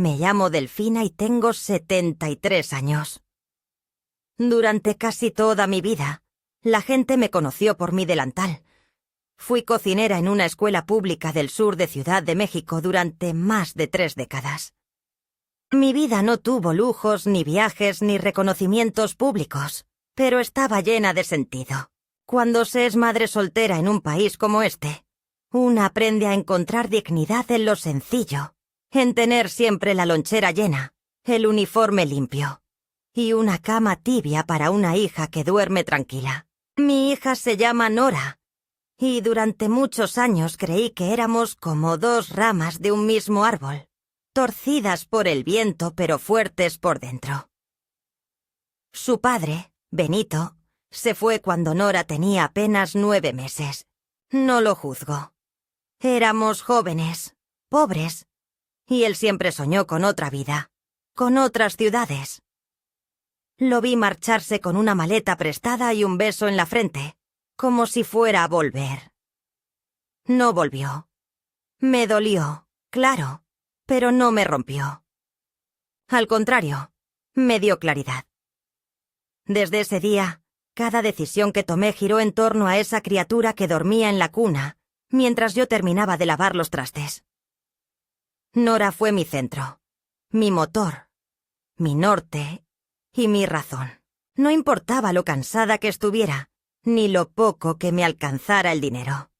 Me llamo Delfina y tengo 73 años. Durante casi toda mi vida, la gente me conoció por mi delantal. Fui cocinera en una escuela pública del sur de Ciudad de México durante más de 3 décadas. Mi vida no tuvo lujos, ni viajes, ni reconocimientos públicos, pero estaba llena de sentido. Cuando se es madre soltera en un país como este, una aprende a encontrar dignidad en lo sencillo, en tener siempre la lonchera llena, el uniforme limpio y una cama tibia para una hija que duerme tranquila. Mi hija se llama Nora, y durante muchos años creí que éramos como 2 ramas de un mismo árbol, torcidas por el viento pero fuertes por dentro. Su padre, Benito, se fue cuando Nora tenía apenas 9 meses. No lo juzgo. Éramos jóvenes, pobres, y él siempre soñó con otra vida, con otras ciudades. Lo vi marcharse con una maleta prestada y un beso en la frente, como si fuera a volver. No volvió. Me dolió, claro, pero no me rompió. Al contrario, me dio claridad. Desde ese día, cada decisión que tomé giró en torno a esa criatura que dormía en la cuna, mientras yo terminaba de lavar los trastes. Nora fue mi centro, mi motor, mi norte y mi razón. No importaba lo cansada que estuviera, ni lo poco que me alcanzara el dinero.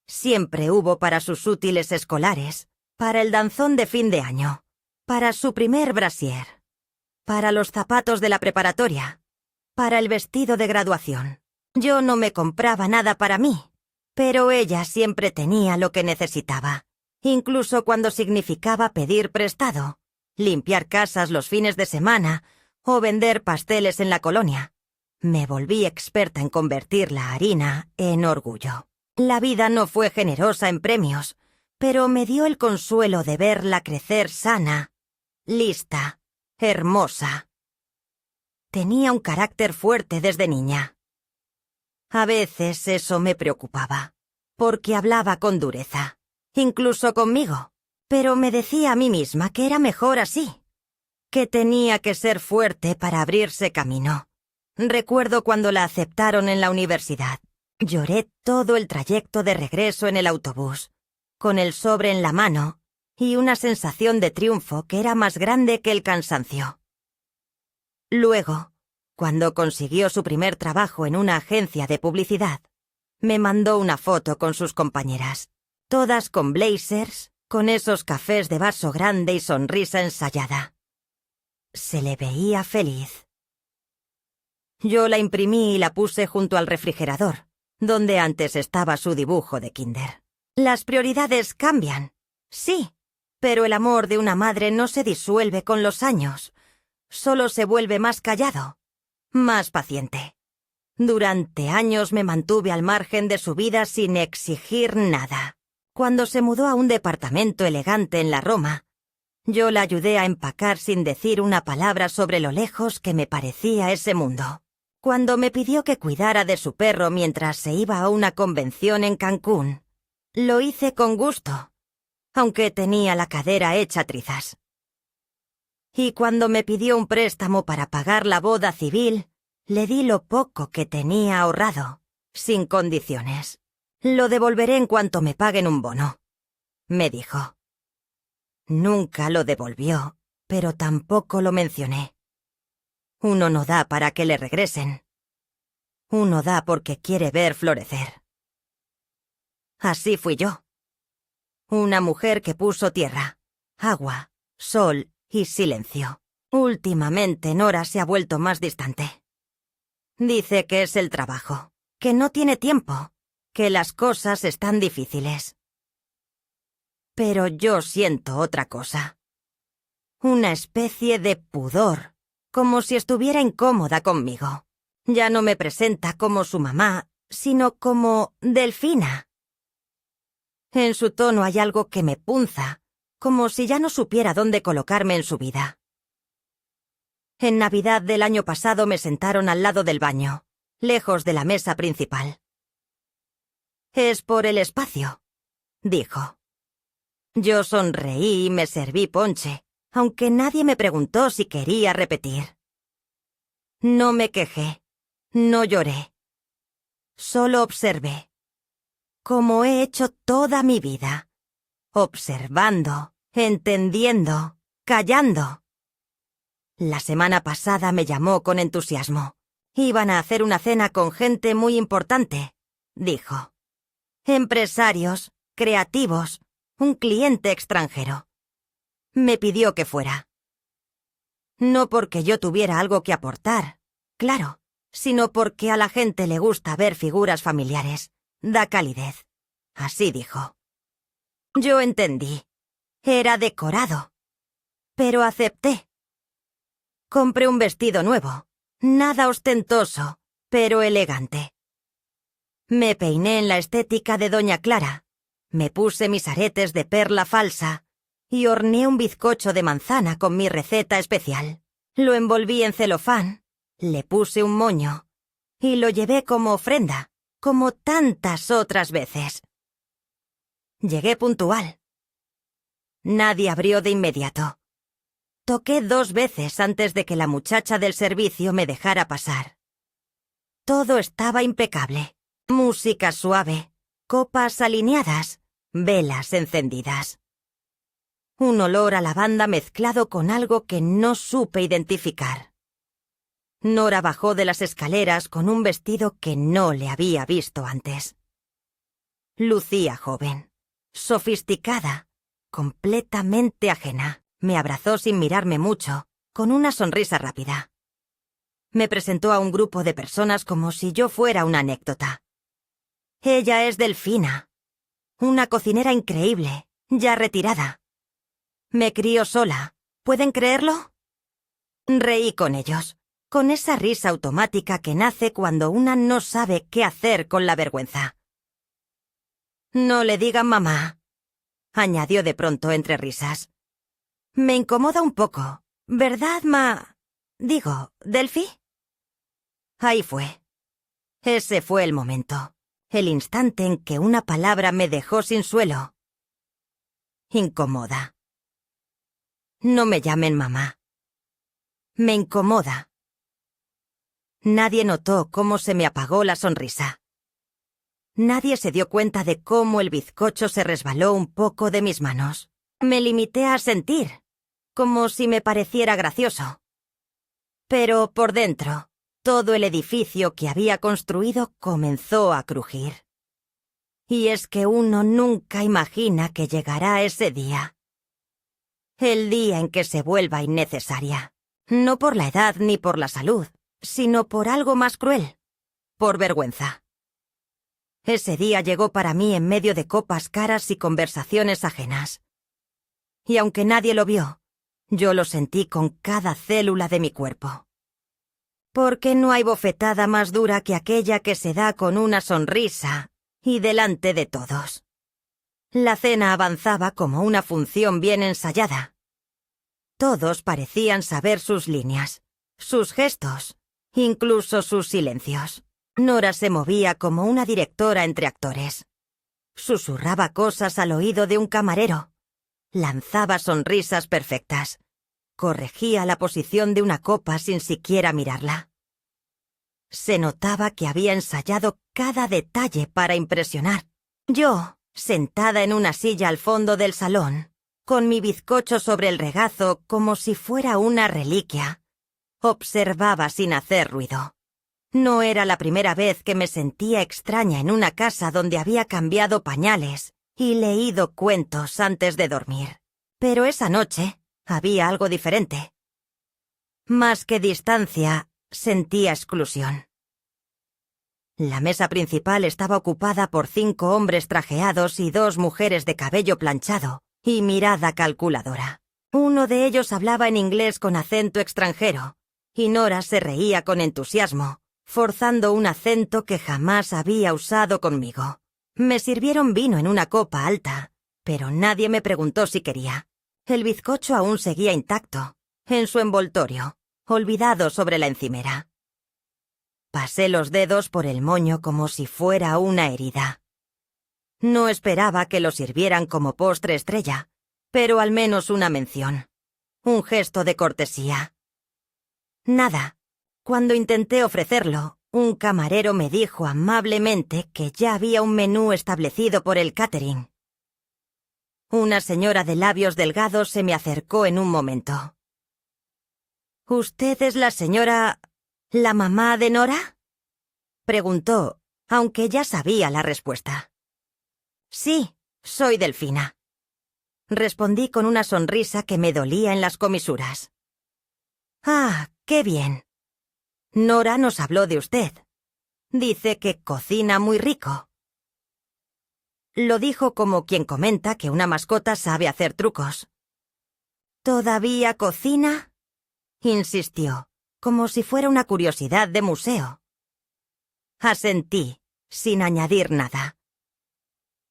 Siempre hubo para sus útiles escolares, para el danzón de fin de año, para su primer brasier, para los zapatos de la preparatoria, para el vestido de graduación. Yo no me compraba nada para mí, pero ella siempre tenía lo que necesitaba, incluso cuando significaba pedir prestado, limpiar casas los fines de semana o vender pasteles en la colonia. Me volví experta en convertir la harina en orgullo. La vida no fue generosa en premios, pero me dio el consuelo de verla crecer sana, lista, hermosa. Tenía un carácter fuerte desde niña. A veces eso me preocupaba, porque hablaba con dureza, incluso conmigo, pero me decía a mí misma que era mejor así, que tenía que ser fuerte para abrirse camino. Recuerdo cuando la aceptaron en la universidad. Lloré todo el trayecto de regreso en el autobús, con el sobre en la mano y una sensación de triunfo que era más grande que el cansancio. Luego, cuando consiguió su primer trabajo en una agencia de publicidad, me mandó una foto con sus compañeras, todas con blazers, con esos cafés de vaso grande y sonrisa ensayada. Se le veía feliz. Yo la imprimí y la puse junto al refrigerador, donde antes estaba su dibujo de kinder. Las prioridades cambian, sí, pero el amor de una madre no se disuelve con los años, solo se vuelve más callado, más paciente. Durante años me mantuve al margen de su vida sin exigir nada. Cuando se mudó a un departamento elegante en la Roma, yo la ayudé a empacar sin decir una palabra sobre lo lejos que me parecía ese mundo. Cuando me pidió que cuidara de su perro mientras se iba a una convención en Cancún, lo hice con gusto, aunque tenía la cadera hecha trizas. Y cuando me pidió un préstamo para pagar la boda civil, le di lo poco que tenía ahorrado, sin condiciones. Lo devolveré en cuanto me paguen un bono, me dijo. Nunca lo devolvió, pero tampoco lo mencioné. Uno no da para que le regresen. Uno da porque quiere ver florecer. Así fui yo. Una mujer que puso tierra, agua, sol y silencio. Últimamente Nora se ha vuelto más distante. Dice que es el trabajo, que no tiene tiempo, que las cosas están difíciles. Pero yo siento otra cosa. Una especie de pudor, como si estuviera incómoda conmigo. Ya no me presenta como su mamá, sino como Delfina. En su tono hay algo que me punza, como si ya no supiera dónde colocarme en su vida. En Navidad del año pasado me sentaron al lado del baño, lejos de la mesa principal. «Es por el espacio», dijo. Yo sonreí y me serví ponche, aunque nadie me preguntó si quería repetir. No me quejé, no lloré. Solo observé, como he hecho toda mi vida, observando, entendiendo, callando. La semana pasada me llamó con entusiasmo. Iban a hacer una cena con gente muy importante, dijo. Empresarios, creativos, un cliente extranjero. Me pidió que fuera. No porque yo tuviera algo que aportar, claro, sino porque a la gente le gusta ver figuras familiares. Da calidez. Así dijo. Yo entendí. Era decorado. Pero acepté. Compré un vestido nuevo. Nada ostentoso, pero elegante. Me peiné en la estética de Doña Clara. Me puse mis aretes de perla falsa y horneé un bizcocho de manzana con mi receta especial. Lo envolví en celofán, le puse un moño y lo llevé como ofrenda, como tantas otras veces. Llegué puntual. Nadie abrió de inmediato. Toqué 2 veces antes de que la muchacha del servicio me dejara pasar. Todo estaba impecable. Música suave, copas alineadas, velas encendidas. Un olor a lavanda mezclado con algo que no supe identificar. Nora bajó de las escaleras con un vestido que no le había visto antes. Lucía joven, sofisticada, completamente ajena. Me abrazó sin mirarme mucho, con una sonrisa rápida. Me presentó a un grupo de personas como si yo fuera una anécdota. Ella es Delfina, una cocinera increíble, ya retirada. Me crió sola, ¿pueden creerlo? Reí con ellos, con esa risa automática que nace cuando una no sabe qué hacer con la vergüenza. No le digan mamá, añadió de pronto entre risas. Me incomoda un poco, ¿verdad, Delphi? Ahí fue. Ese fue el momento, el instante en que una palabra me dejó sin suelo. Incomoda. No me llamen mamá. Me incomoda. Nadie notó cómo se me apagó la sonrisa. Nadie se dio cuenta de cómo el bizcocho se resbaló un poco de mis manos. Me limité a sentir, como si me pareciera gracioso. Pero por dentro, todo el edificio que había construido comenzó a crujir. Y es que uno nunca imagina que llegará ese día. El día en que se vuelva innecesaria. No por la edad ni por la salud, sino por algo más cruel. Por vergüenza. Ese día llegó para mí en medio de copas caras y conversaciones ajenas. Y aunque nadie lo vio, yo lo sentí con cada célula de mi cuerpo. Porque no hay bofetada más dura que aquella que se da con una sonrisa y delante de todos. La cena avanzaba como una función bien ensayada. Todos parecían saber sus líneas, sus gestos, incluso sus silencios. Nora se movía como una directora entre actores. Susurraba cosas al oído de un camarero. Lanzaba sonrisas perfectas. Corregía la posición de una copa sin siquiera mirarla. Se notaba que había ensayado cada detalle para impresionar. Yo, sentada en una silla al fondo del salón, con mi bizcocho sobre el regazo como si fuera una reliquia, observaba sin hacer ruido. No era la primera vez que me sentía extraña en una casa donde había cambiado pañales y leído cuentos antes de dormir. Pero esa noche había algo diferente. Más que distancia, sentía exclusión. La mesa principal estaba ocupada por 5 hombres trajeados y 2 mujeres de cabello planchado y mirada calculadora. Uno de ellos hablaba en inglés con acento extranjero, y Nora se reía con entusiasmo, forzando un acento que jamás había usado conmigo. Me sirvieron vino en una copa alta, pero nadie me preguntó si quería. El bizcocho aún seguía intacto, en su envoltorio, olvidado sobre la encimera. Pasé los dedos por el moño como si fuera una herida. No esperaba que lo sirvieran como postre estrella, pero al menos una mención. Un gesto de cortesía. Nada. Cuando intenté ofrecerlo, un camarero me dijo amablemente que ya había un menú establecido por el catering. Una señora de labios delgados se me acercó en un momento. ¿Usted es la señora... la mamá de Nora?, preguntó, aunque ya sabía la respuesta. Sí, soy Delfina, respondí con una sonrisa que me dolía en las comisuras. Ah, qué bien. Nora nos habló de usted. Dice que cocina muy rico. Lo dijo como quien comenta que una mascota sabe hacer trucos. ¿Todavía cocina?, insistió, como si fuera una curiosidad de museo. Asentí, sin añadir nada.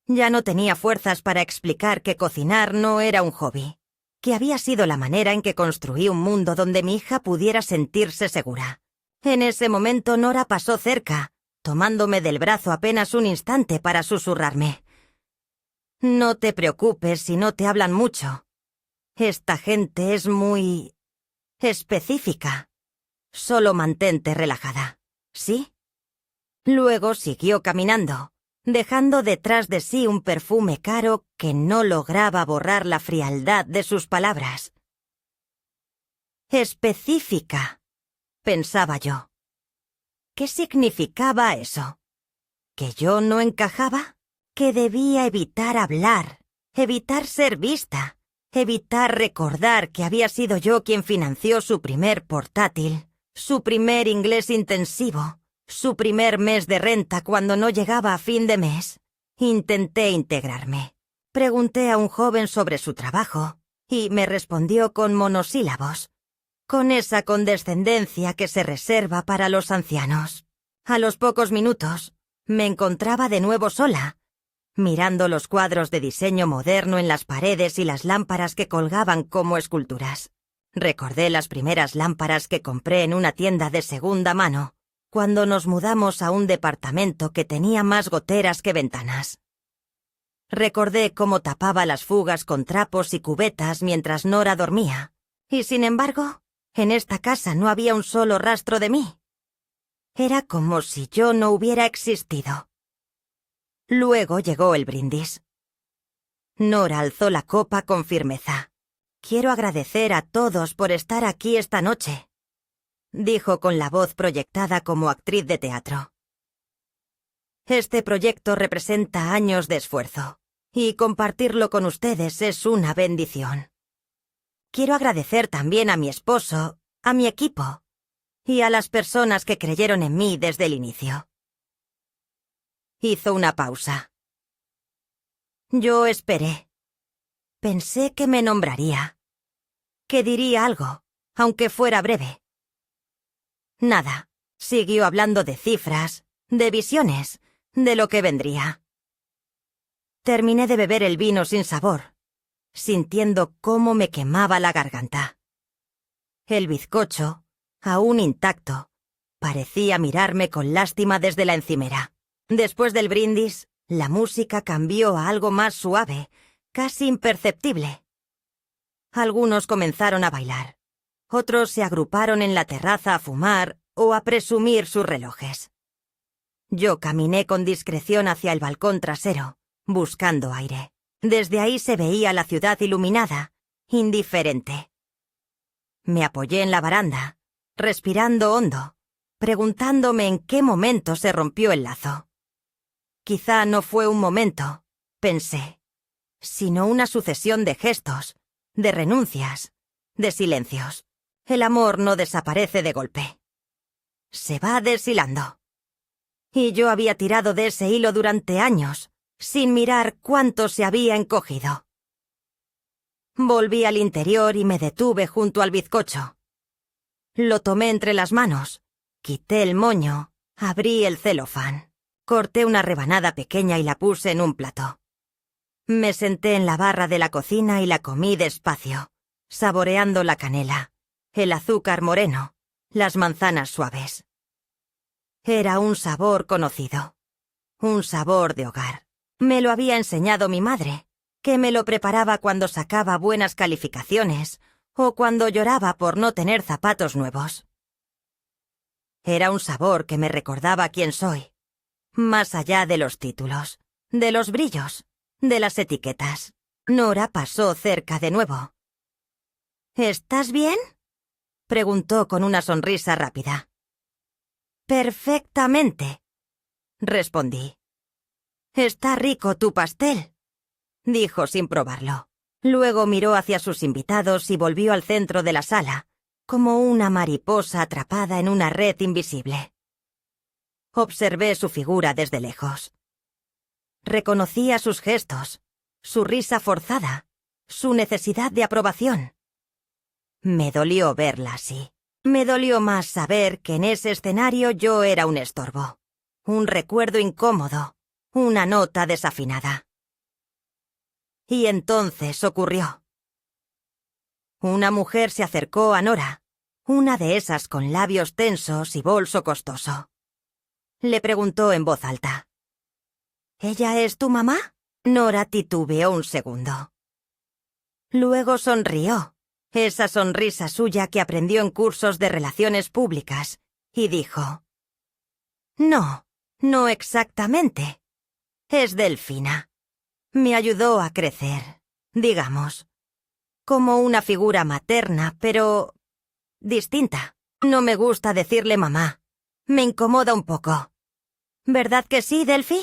Ya no tenía fuerzas para explicar que cocinar no era un hobby, que había sido la manera en que construí un mundo donde mi hija pudiera sentirse segura. En ese momento Nora pasó cerca, tomándome del brazo apenas un instante para susurrarme. No te preocupes si no te hablan mucho. Esta gente es muy... específica. Solo mantente relajada, ¿sí? Luego siguió caminando, dejando detrás de sí un perfume caro que no lograba borrar la frialdad de sus palabras. Específica, pensaba yo. ¿Qué significaba eso? ¿Que yo no encajaba? ¿Que debía evitar hablar, evitar ser vista, evitar recordar que había sido yo quien financió su primer portátil, su primer inglés intensivo, su primer mes de renta cuando no llegaba a fin de mes? Intenté integrarme. Pregunté a un joven sobre su trabajo y me respondió con monosílabos, con esa condescendencia que se reserva para los ancianos. A los pocos minutos, me encontraba de nuevo sola, mirando los cuadros de diseño moderno en las paredes y las lámparas que colgaban como esculturas. Recordé las primeras lámparas que compré en una tienda de segunda mano, cuando nos mudamos a un departamento que tenía más goteras que ventanas. Recordé cómo tapaba las fugas con trapos y cubetas mientras Nora dormía, y sin embargo, en esta casa no había un solo rastro de mí. Era como si yo no hubiera existido. Luego llegó el brindis. Nora alzó la copa con firmeza. Quiero agradecer a todos por estar aquí esta noche, dijo con la voz proyectada como actriz de teatro. Este proyecto representa años de esfuerzo, y compartirlo con ustedes es una bendición. Quiero agradecer también a mi esposo, a mi equipo, y a las personas que creyeron en mí desde el inicio. Hizo una pausa. Yo esperé. Pensé que me nombraría, que diría algo, aunque fuera breve. Nada, siguió hablando de cifras, de visiones, de lo que vendría. Terminé de beber el vino sin sabor, sintiendo cómo me quemaba la garganta. El bizcocho, aún intacto, parecía mirarme con lástima desde la encimera. Después del brindis, la música cambió a algo más suave, casi imperceptible. Algunos comenzaron a bailar. Otros se agruparon en la terraza a fumar o a presumir sus relojes. Yo caminé con discreción hacia el balcón trasero, buscando aire. Desde ahí se veía la ciudad iluminada, indiferente. Me apoyé en la baranda, respirando hondo, preguntándome en qué momento se rompió el lazo. Quizá no fue un momento, pensé, sino una sucesión de gestos, de renuncias, de silencios. El amor no desaparece de golpe. Se va deshilando. Y yo había tirado de ese hilo durante años, sin mirar cuánto se había encogido. Volví al interior y me detuve junto al bizcocho. Lo tomé entre las manos, quité el moño, abrí el celofán, corté una rebanada pequeña y la puse en un plato. Me senté en la barra de la cocina y la comí despacio, saboreando la canela, el azúcar moreno, las manzanas suaves. Era un sabor conocido, un sabor de hogar. Me lo había enseñado mi madre, que me lo preparaba cuando sacaba buenas calificaciones o cuando lloraba por no tener zapatos nuevos. Era un sabor que me recordaba quién soy, más allá de los títulos, de los brillos, de las etiquetas. Nora pasó cerca de nuevo. ¿Estás bien?, preguntó con una sonrisa rápida. Perfectamente, respondí. Está rico tu pastel, dijo sin probarlo. Luego miró hacia sus invitados y volvió al centro de la sala, como una mariposa atrapada en una red invisible. Observé su figura desde lejos. Reconocía sus gestos, su risa forzada, su necesidad de aprobación. Me dolió verla así. Me dolió más saber que en ese escenario yo era un estorbo, un recuerdo incómodo, una nota desafinada. Y entonces ocurrió. Una mujer se acercó a Nora, una de esas con labios tensos y bolso costoso. Le preguntó en voz alta. ¿Ella es tu mamá? Nora titubeó un segundo. Luego sonrió, esa sonrisa suya que aprendió en cursos de relaciones públicas, y dijo: No, no exactamente. Es Delfina. Me ayudó a crecer, digamos. Como una figura materna, pero distinta. No me gusta decirle mamá. Me incomoda un poco. ¿Verdad que sí, Delphi?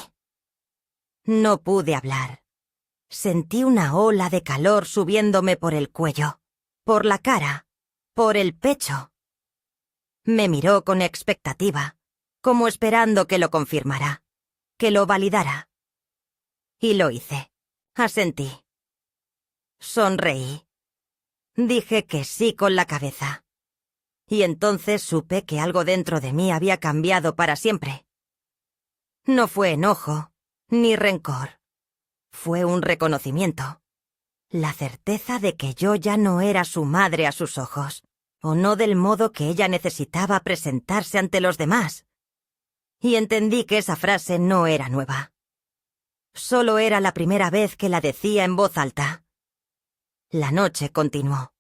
No pude hablar. Sentí una ola de calor subiéndome por el cuello, por la cara, por el pecho. Me miró con expectativa, como esperando que lo confirmara, que lo validara. Y lo hice. Asentí. Sonreí. Dije que sí con la cabeza. Y entonces supe que algo dentro de mí había cambiado para siempre. No fue enojo, ni rencor. Fue un reconocimiento. La certeza de que yo ya no era su madre a sus ojos, o no del modo que ella necesitaba presentarse ante los demás. Y entendí que esa frase no era nueva. Solo era la primera vez que la decía en voz alta. La noche continuó.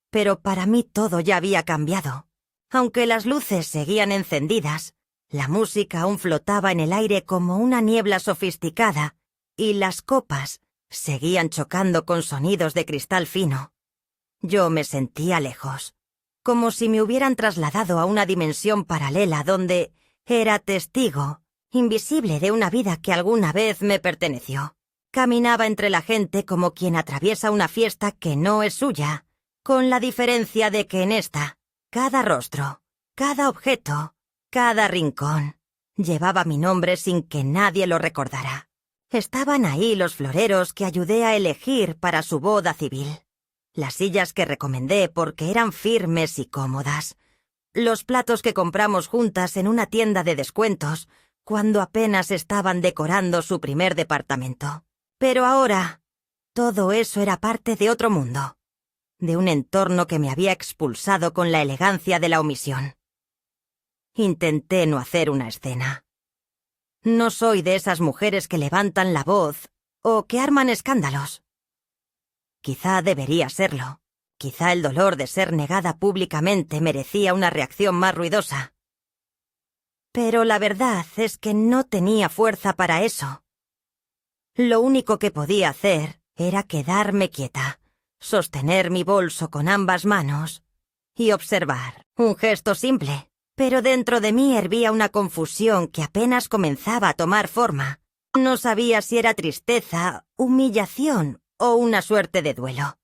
Pero para mí todo ya había cambiado. Aunque las luces seguían encendidas, la música aún flotaba en el aire como una niebla sofisticada, y las copas seguían chocando con sonidos de cristal fino. Yo me sentía lejos, como si me hubieran trasladado a una dimensión paralela donde era testigo, invisible de una vida que alguna vez me perteneció. Caminaba entre la gente como quien atraviesa una fiesta que no es suya, con la diferencia de que en esta, cada rostro, cada objeto, cada rincón, llevaba mi nombre sin que nadie lo recordara. Estaban ahí los floreros que ayudé a elegir para su boda civil, las sillas que recomendé porque eran firmes y cómodas, los platos que compramos juntas en una tienda de descuentos cuando apenas estaban decorando su primer departamento. Pero ahora, todo eso era parte de otro mundo, de un entorno que me había expulsado con la elegancia de la omisión. Intenté no hacer una escena. No soy de esas mujeres que levantan la voz o que arman escándalos. Quizá debería serlo. Quizá el dolor de ser negada públicamente merecía una reacción más ruidosa. Pero la verdad es que no tenía fuerza para eso. Lo único que podía hacer era quedarme quieta, sostener mi bolso con ambas manos y observar. Un gesto simple, pero dentro de mí hervía una confusión que apenas comenzaba a tomar forma. No sabía si era tristeza, humillación o una suerte de duelo.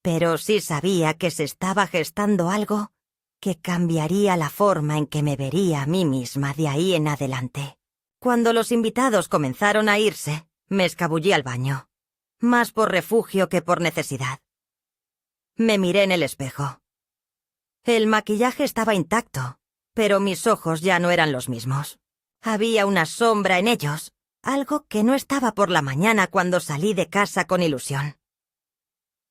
Pero sí sabía que se estaba gestando algo que cambiaría la forma en que me vería a mí misma de ahí en adelante. Cuando los invitados comenzaron a irse, me escabullí al baño, más por refugio que por necesidad. Me miré en el espejo. El maquillaje estaba intacto, pero mis ojos ya no eran los mismos. Había una sombra en ellos, algo que no estaba por la mañana cuando salí de casa con ilusión.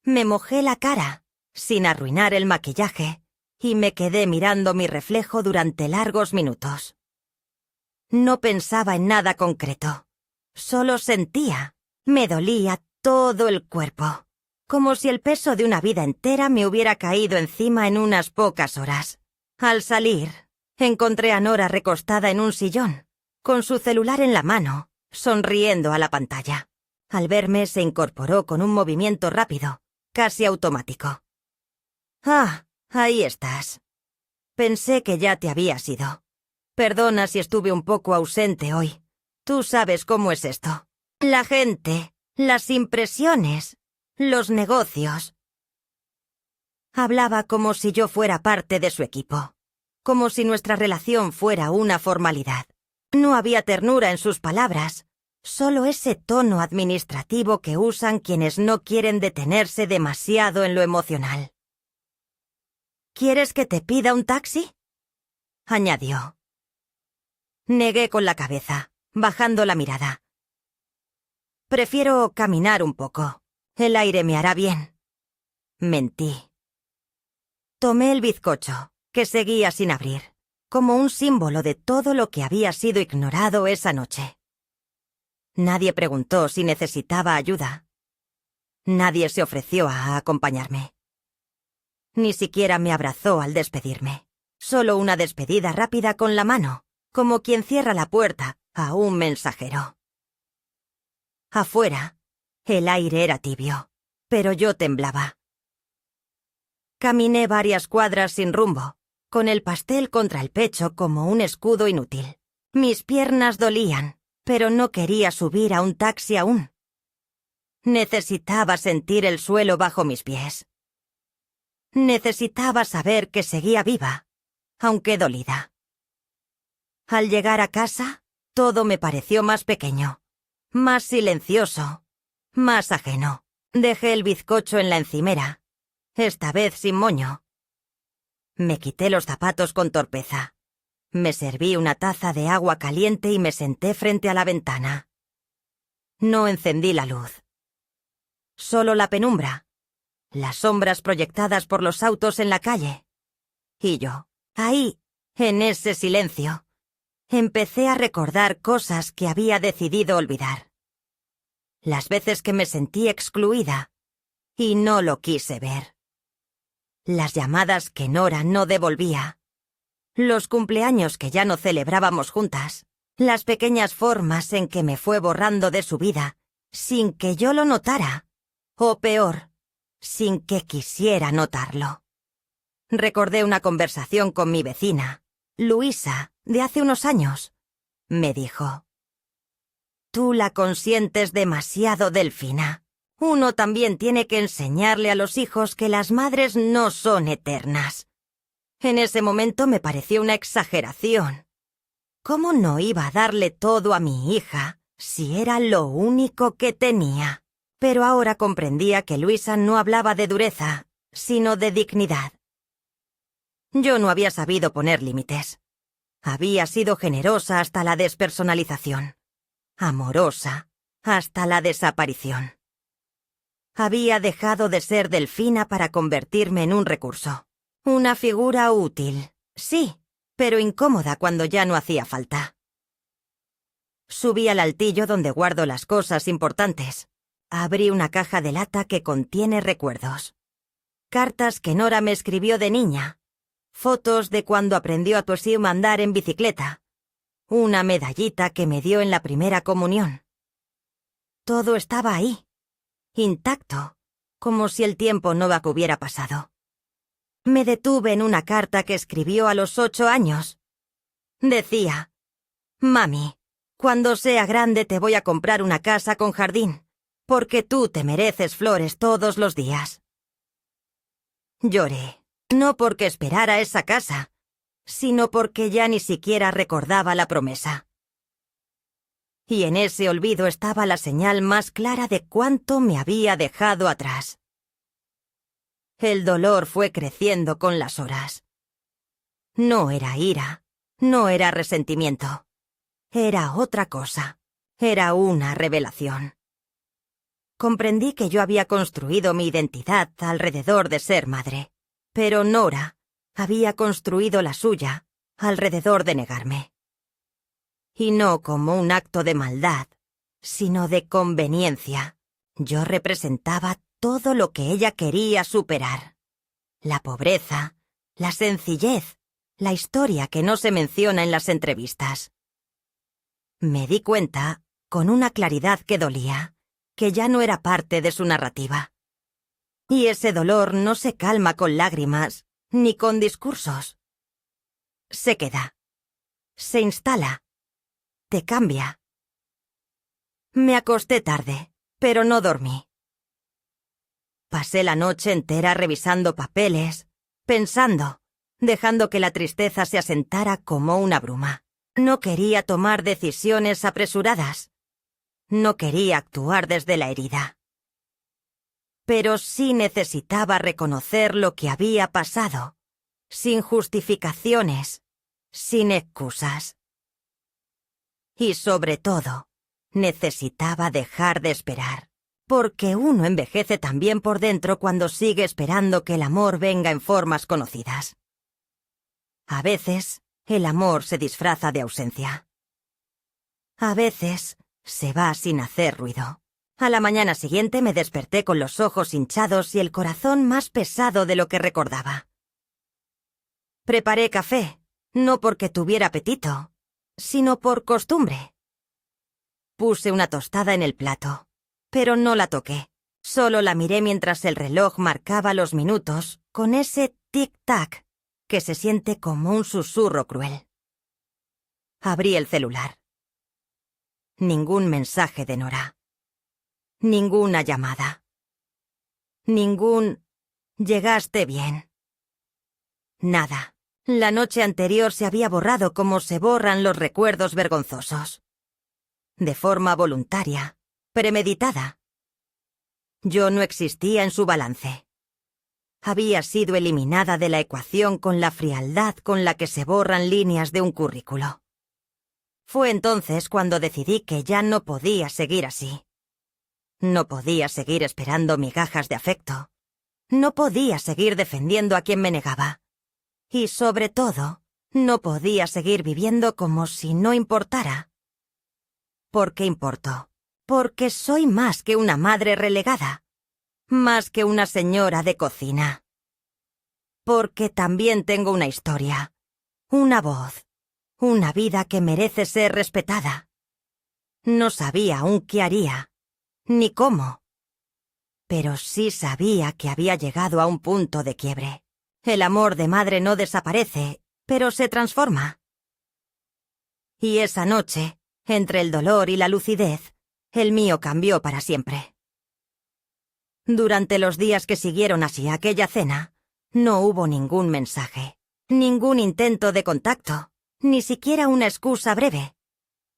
Me mojé la cara, sin arruinar el maquillaje, y me quedé mirando mi reflejo durante largos minutos. No pensaba en nada concreto. Solo sentía. Me dolía todo el cuerpo. Como si el peso de una vida entera me hubiera caído encima en unas pocas horas. Al salir, encontré a Nora recostada en un sillón, con su celular en la mano, sonriendo a la pantalla. Al verme se incorporó con un movimiento rápido, casi automático. «Ah, ahí estás. Pensé que ya te habías ido. Perdona si estuve un poco ausente hoy. Tú sabes cómo es esto. La gente, las impresiones, los negocios». Hablaba como si yo fuera parte de su equipo, como si nuestra relación fuera una formalidad. No había ternura en sus palabras, solo ese tono administrativo que usan quienes no quieren detenerse demasiado en lo emocional. «¿Quieres que te pida un taxi?», añadió. Negué con la cabeza, bajando la mirada. «Prefiero caminar un poco. El aire me hará bien». Mentí. Tomé el bizcocho, que seguía sin abrir, como un símbolo de todo lo que había sido ignorado esa noche. Nadie preguntó si necesitaba ayuda. Nadie se ofreció a acompañarme. Ni siquiera me abrazó al despedirme. Solo una despedida rápida con la mano, como quien cierra la puerta a un mensajero. Afuera, el aire era tibio, pero yo temblaba. Caminé varias cuadras sin rumbo, con el pastel contra el pecho como un escudo inútil. Mis piernas dolían, pero no quería subir a un taxi aún. Necesitaba sentir el suelo bajo mis pies. Necesitaba saber que seguía viva, aunque dolida. Al llegar a casa, todo me pareció más pequeño, más silencioso, más ajeno. Dejé el bizcocho en la encimera, esta vez sin moño. Me quité los zapatos con torpeza. Me serví una taza de agua caliente y me senté frente a la ventana. No encendí la luz. Solo la penumbra, las sombras proyectadas por los autos en la calle. Y yo, ahí, en ese silencio, empecé a recordar cosas que había decidido olvidar. Las veces que me sentí excluida y no lo quise ver. Las llamadas que Nora no devolvía. Los cumpleaños que ya no celebrábamos juntas. Las pequeñas formas en que me fue borrando de su vida, sin que yo lo notara. O peor, sin que quisiera notarlo. Recordé una conversación con mi vecina, Luisa, de hace unos años. Me dijo: «Tú la consientes demasiado, Delfina. Uno también tiene que enseñarle a los hijos que las madres no son eternas». En ese momento me pareció una exageración. ¿Cómo no iba a darle todo a mi hija si era lo único que tenía? Pero ahora comprendía que Luisa no hablaba de dureza, sino de dignidad. Yo no había sabido poner límites. Había sido generosa hasta la despersonalización, amorosa hasta la desaparición. Había dejado de ser Delfina para convertirme en un recurso. Una figura útil, sí, pero incómoda cuando ya no hacía falta. Subí al altillo donde guardo las cosas importantes. Abrí una caja de lata que contiene recuerdos. Cartas que Nora me escribió de niña. Fotos de cuando aprendió a Toshio a andar en bicicleta. Una medallita que me dio en la primera comunión. Todo estaba ahí, intacto, como si el tiempo no hubiera pasado. Me detuve en una carta que escribió a los 8 años. Decía: «Mami, cuando sea grande te voy a comprar una casa con jardín, porque tú te mereces flores todos los días». Lloré, no porque esperara esa casa, sino porque ya ni siquiera recordaba la promesa. Y en ese olvido estaba la señal más clara de cuánto me había dejado atrás. El dolor fue creciendo con las horas. No era ira, no era resentimiento. Era otra cosa. Era una revelación. Comprendí que yo había construido mi identidad alrededor de ser madre, pero Nora había construido la suya alrededor de negarme. Y no como un acto de maldad, sino de conveniencia. Yo representaba todo lo que ella quería superar. La pobreza, la sencillez, la historia que no se menciona en las entrevistas. Me di cuenta, con una claridad que dolía, que ya no era parte de su narrativa. Y ese dolor no se calma con lágrimas, ni con discursos. Se queda. Se instala. Te cambia. Me acosté tarde, pero no dormí. Pasé la noche entera revisando papeles, pensando, dejando que la tristeza se asentara como una bruma. No quería tomar decisiones apresuradas. No quería actuar desde la herida. Pero sí necesitaba reconocer lo que había pasado, sin justificaciones, sin excusas. Y sobre todo, necesitaba dejar de esperar, porque uno envejece también por dentro cuando sigue esperando que el amor venga en formas conocidas. A veces, el amor se disfraza de ausencia. A veces, se va sin hacer ruido. A la mañana siguiente me desperté con los ojos hinchados y el corazón más pesado de lo que recordaba. Preparé café, no porque tuviera apetito, sino por costumbre. Puse una tostada en el plato, pero no la toqué. Solo la miré mientras el reloj marcaba los minutos con ese tic-tac que se siente como un susurro cruel. Abrí el celular. Ningún mensaje de Nora. Ninguna llamada. Ningún «llegaste bien». Nada. La noche anterior se había borrado como se borran los recuerdos vergonzosos. De forma voluntaria, premeditada. Yo no existía en su balance. Había sido eliminada de la ecuación con la frialdad con la que se borran líneas de un currículo. Fue entonces cuando decidí que ya no podía seguir así. No podía seguir esperando migajas de afecto. No podía seguir defendiendo a quien me negaba. Y sobre todo, no podía seguir viviendo como si no importara. ¿Por qué importó? Porque soy más que una madre relegada. Más que una señora de cocina. Porque también tengo una historia. Una voz. Una vida que merece ser respetada. No sabía aún qué haría. Ni cómo. Pero sí sabía que había llegado a un punto de quiebre. El amor de madre no desaparece, pero se transforma. Y esa noche, entre el dolor y la lucidez, el mío cambió para siempre. Durante los días que siguieron así aquella cena, no hubo ningún mensaje, ningún intento de contacto, ni siquiera una excusa breve.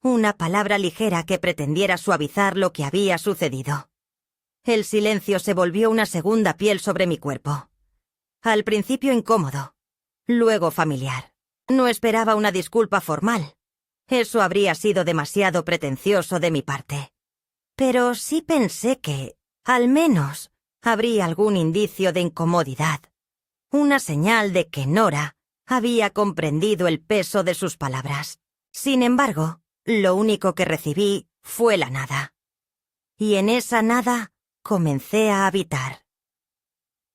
Una palabra ligera que pretendiera suavizar lo que había sucedido. El silencio se volvió una segunda piel sobre mi cuerpo. Al principio incómodo, luego familiar. No esperaba una disculpa formal. Eso habría sido demasiado pretencioso de mi parte. Pero sí pensé que, al menos, habría algún indicio de incomodidad. Una señal de que Nora había comprendido el peso de sus palabras. Sin embargo, lo único que recibí fue la nada. Y en esa nada comencé a habitar.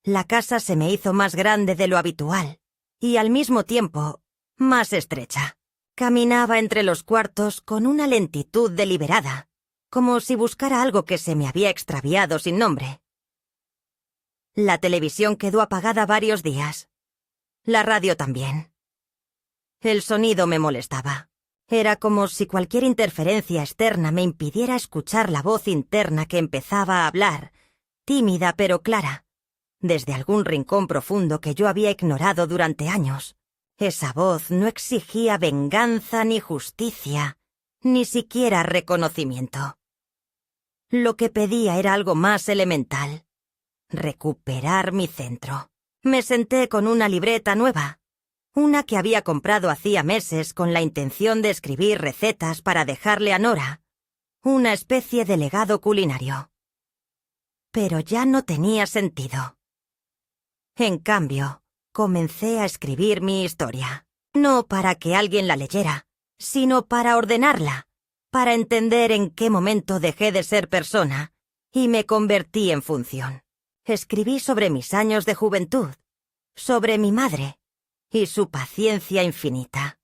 La casa se me hizo más grande de lo habitual y al mismo tiempo más estrecha. Caminaba entre los cuartos con una lentitud deliberada, como si buscara algo que se me había extraviado sin nombre. La televisión quedó apagada varios días. La radio también. El sonido me molestaba. Era como si cualquier interferencia externa me impidiera escuchar la voz interna que empezaba a hablar, tímida pero clara, desde algún rincón profundo que yo había ignorado durante años. Esa voz no exigía venganza ni justicia, ni siquiera reconocimiento. Lo que pedía era algo más elemental: recuperar mi centro. Me senté con una libreta nueva, una que había comprado hacía meses con la intención de escribir recetas para dejarle a Nora, una especie de legado culinario. Pero ya no tenía sentido. En cambio, comencé a escribir mi historia, no para que alguien la leyera, sino para ordenarla, para entender en qué momento dejé de ser persona y me convertí en función. Escribí sobre mis años de juventud, sobre mi madre y su paciencia infinita,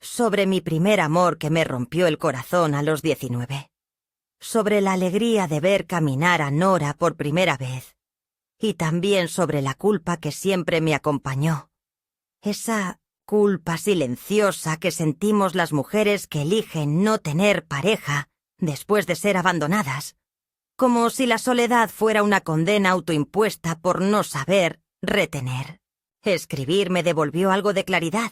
sobre mi primer amor que me rompió el corazón a los 19, sobre la alegría de ver caminar a Nora por primera vez, y también sobre la culpa que siempre me acompañó, esa culpa silenciosa que sentimos las mujeres que eligen no tener pareja después de ser abandonadas, como si la soledad fuera una condena autoimpuesta por no saber retener. Escribir me devolvió algo de claridad.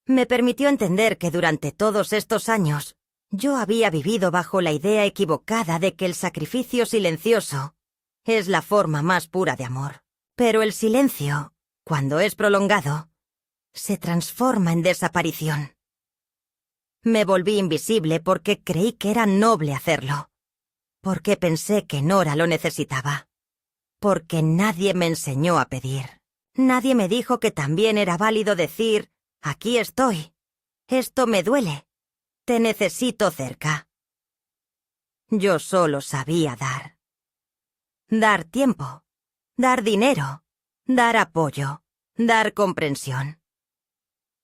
Me permitió entender que durante todos estos años yo había vivido bajo la idea equivocada de que el sacrificio silencioso es la forma más pura de amor. Pero el silencio, cuando es prolongado, se transforma en desaparición. Me volví invisible porque creí que era noble hacerlo, porque pensé que Nora lo necesitaba, porque nadie me enseñó a pedir. Nadie me dijo que también era válido decir: aquí estoy, esto me duele, te necesito cerca. Yo solo sabía dar. Dar tiempo, dar dinero, dar apoyo, dar comprensión.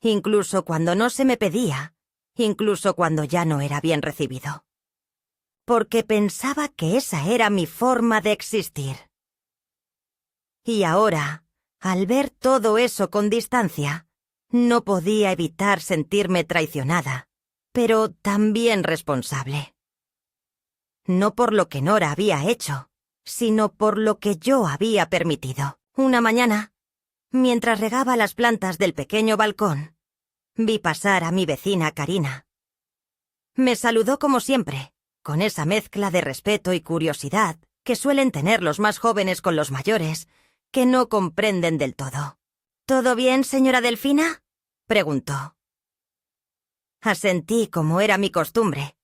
Incluso cuando no se me pedía, incluso cuando ya no era bien recibido. Porque pensaba que esa era mi forma de existir. Y ahora, al ver todo eso con distancia, no podía evitar sentirme traicionada, pero también responsable. No por lo que Nora había hecho, sino por lo que yo había permitido. Una mañana, mientras regaba las plantas del pequeño balcón, vi pasar a mi vecina Karina. Me saludó como siempre, con esa mezcla de respeto y curiosidad que suelen tener los más jóvenes con los mayores, que no comprenden del todo. ¿Todo bien, señora Delfina?, preguntó. Asentí como era mi costumbre,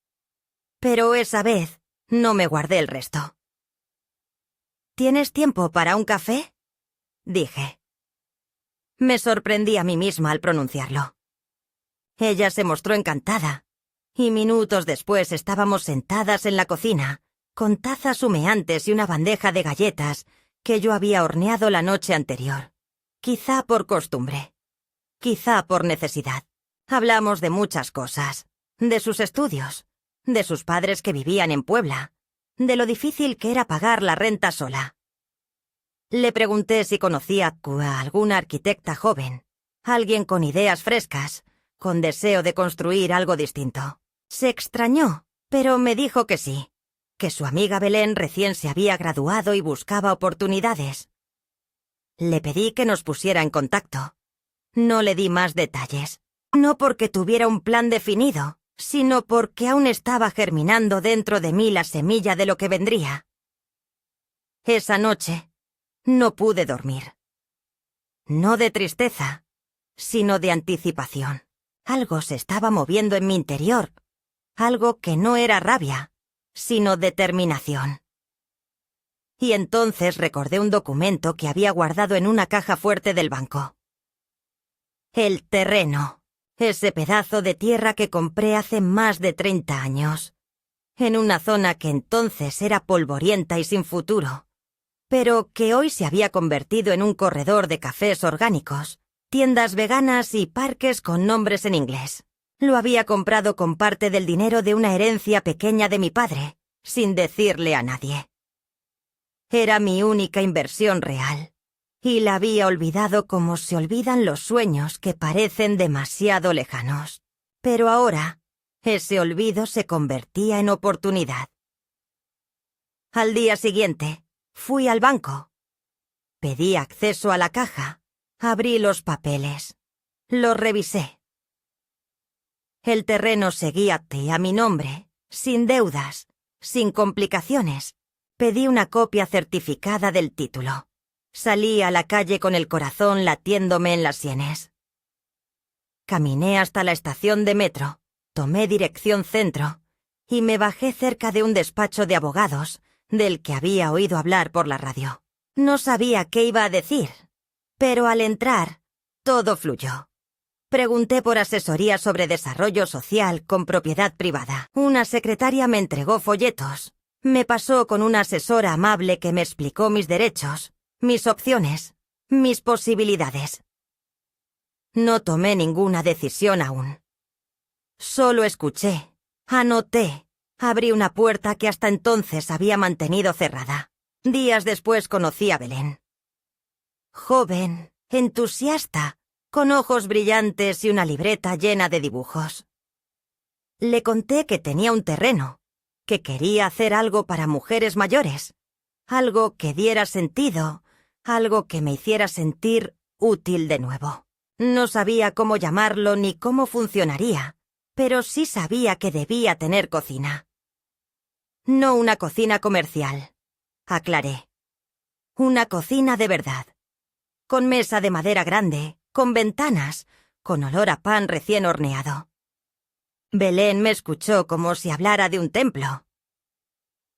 pero esa vez no me guardé el resto. ¿Tienes tiempo para un café?, dije. Me sorprendí a mí misma al pronunciarlo. Ella se mostró encantada, y minutos después estábamos sentadas en la cocina, con tazas humeantes y una bandeja de galletas que yo había horneado la noche anterior. Quizá por costumbre, quizá por necesidad. Hablamos de muchas cosas, de sus estudios, de sus padres que vivían en Puebla, de lo difícil que era pagar la renta sola. Le pregunté si conocía a alguna arquitecta joven, alguien con ideas frescas, con deseo de construir algo distinto. Se extrañó, pero me dijo que sí, que su amiga Belén recién se había graduado y buscaba oportunidades. Le pedí que nos pusiera en contacto. No le di más detalles, no porque tuviera un plan definido, sino porque aún estaba germinando dentro de mí la semilla de lo que vendría. Esa noche no pude dormir. No de tristeza, sino de anticipación. Algo se estaba moviendo en mi interior, algo que no era rabia, sino determinación. Y entonces recordé un documento que había guardado en una caja fuerte del banco. El terreno, ese pedazo de tierra que compré hace más de 30 años, en una zona que entonces era polvorienta y sin futuro, pero que hoy se había convertido en un corredor de cafés orgánicos, tiendas veganas y parques con nombres en inglés. Lo había comprado con parte del dinero de una herencia pequeña de mi padre, sin decirle a nadie. Era mi única inversión real, y la había olvidado como se olvidan los sueños que parecen demasiado lejanos. Pero ahora, ese olvido se convertía en oportunidad. Al día siguiente, fui al banco. Pedí acceso a la caja, abrí los papeles, los revisé. El terreno seguía a mi nombre, sin deudas, sin complicaciones. Pedí una copia certificada del título. Salí a la calle con el corazón latiéndome en las sienes. Caminé hasta la estación de metro, tomé dirección centro y me bajé cerca de un despacho de abogados del que había oído hablar por la radio. No sabía qué iba a decir, pero al entrar, todo fluyó. Pregunté por asesoría sobre desarrollo social con propiedad privada. Una secretaria me entregó folletos. Me pasó con una asesora amable que me explicó mis derechos, mis opciones, mis posibilidades. No tomé ninguna decisión aún. Solo escuché, anoté, abrí una puerta que hasta entonces había mantenido cerrada. Días después conocí a Belén. Joven, entusiasta, con ojos brillantes y una libreta llena de dibujos. Le conté que tenía un terreno, que quería hacer algo para mujeres mayores, algo que diera sentido, algo que me hiciera sentir útil de nuevo. No sabía cómo llamarlo ni cómo funcionaría, pero sí sabía que debía tener cocina. No una cocina comercial, aclaré. Una cocina de verdad, con mesa de madera grande, con ventanas, con olor a pan recién horneado. Belén me escuchó como si hablara de un templo.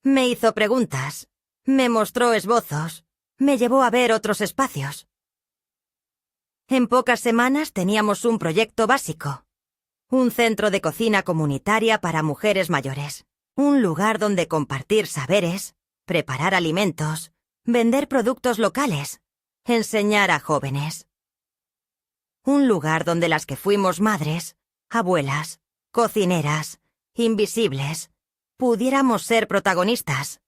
Me hizo preguntas, me mostró esbozos, me llevó a ver otros espacios. En pocas semanas teníamos un proyecto básico. Un centro de cocina comunitaria para mujeres mayores. Un lugar donde compartir saberes, preparar alimentos, vender productos locales, enseñar a jóvenes. Un lugar donde las que fuimos madres, abuelas, cocineras, invisibles, pudiéramos ser protagonistas.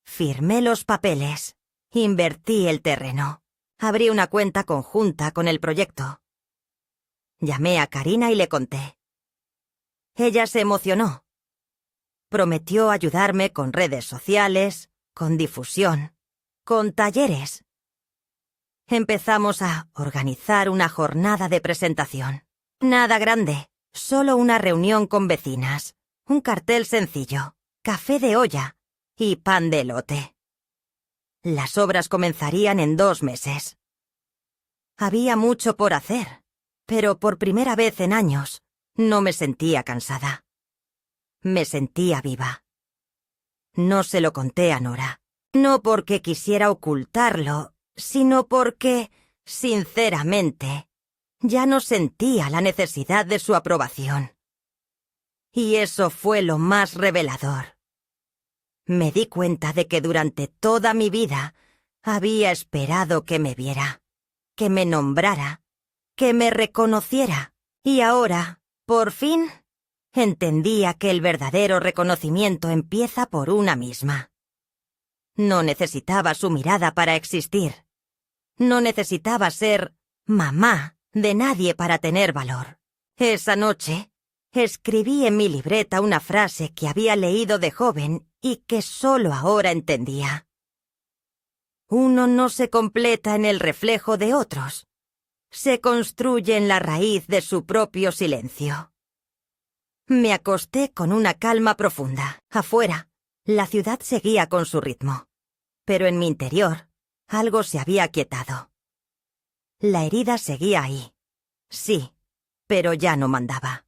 Firmé los papeles, invertí el terreno, abrí una cuenta conjunta con el proyecto. Llamé a Karina y le conté. Ella se emocionó. Prometió ayudarme con redes sociales, con difusión, con talleres. Empezamos a organizar una jornada de presentación. Nada grande, solo una reunión con vecinas, un cartel sencillo, café de olla y pan de elote. Las obras comenzarían en 2 meses. Había mucho por hacer, pero por primera vez en años no me sentía cansada. Me sentía viva. No se lo conté a Nora, no porque quisiera ocultarlo, sino porque, sinceramente, ya no sentía la necesidad de su aprobación. Y eso fue lo más revelador. Me di cuenta de que durante toda mi vida había esperado que me viera, que me nombrara, que me reconociera, y ahora, por fin, entendía que el verdadero reconocimiento empieza por una misma. No necesitaba su mirada para existir. No necesitaba ser mamá de nadie para tener valor. Esa noche, escribí en mi libreta una frase que había leído de joven y que solo ahora entendía. Uno no se completa en el reflejo de otros. Se construye en la raíz de su propio silencio. Me acosté con una calma profunda. Afuera, la ciudad seguía con su ritmo. Pero en mi interior, algo se había aquietado. La herida seguía ahí. Sí, pero ya no mandaba.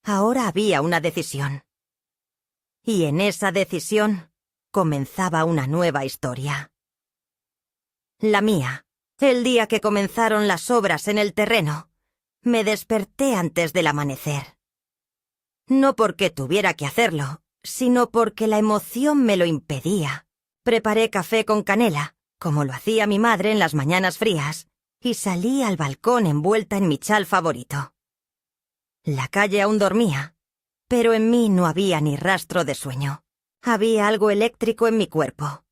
Ahora había una decisión. Y en esa decisión comenzaba una nueva historia. La mía. El día que comenzaron las obras en el terreno, me desperté antes del amanecer. No porque tuviera que hacerlo, sino porque la emoción me lo impedía. Preparé café con canela, como lo hacía mi madre en las mañanas frías, y salí al balcón envuelta en mi chal favorito. La calle aún dormía, pero en mí no había ni rastro de sueño. Había algo eléctrico en mi cuerpo.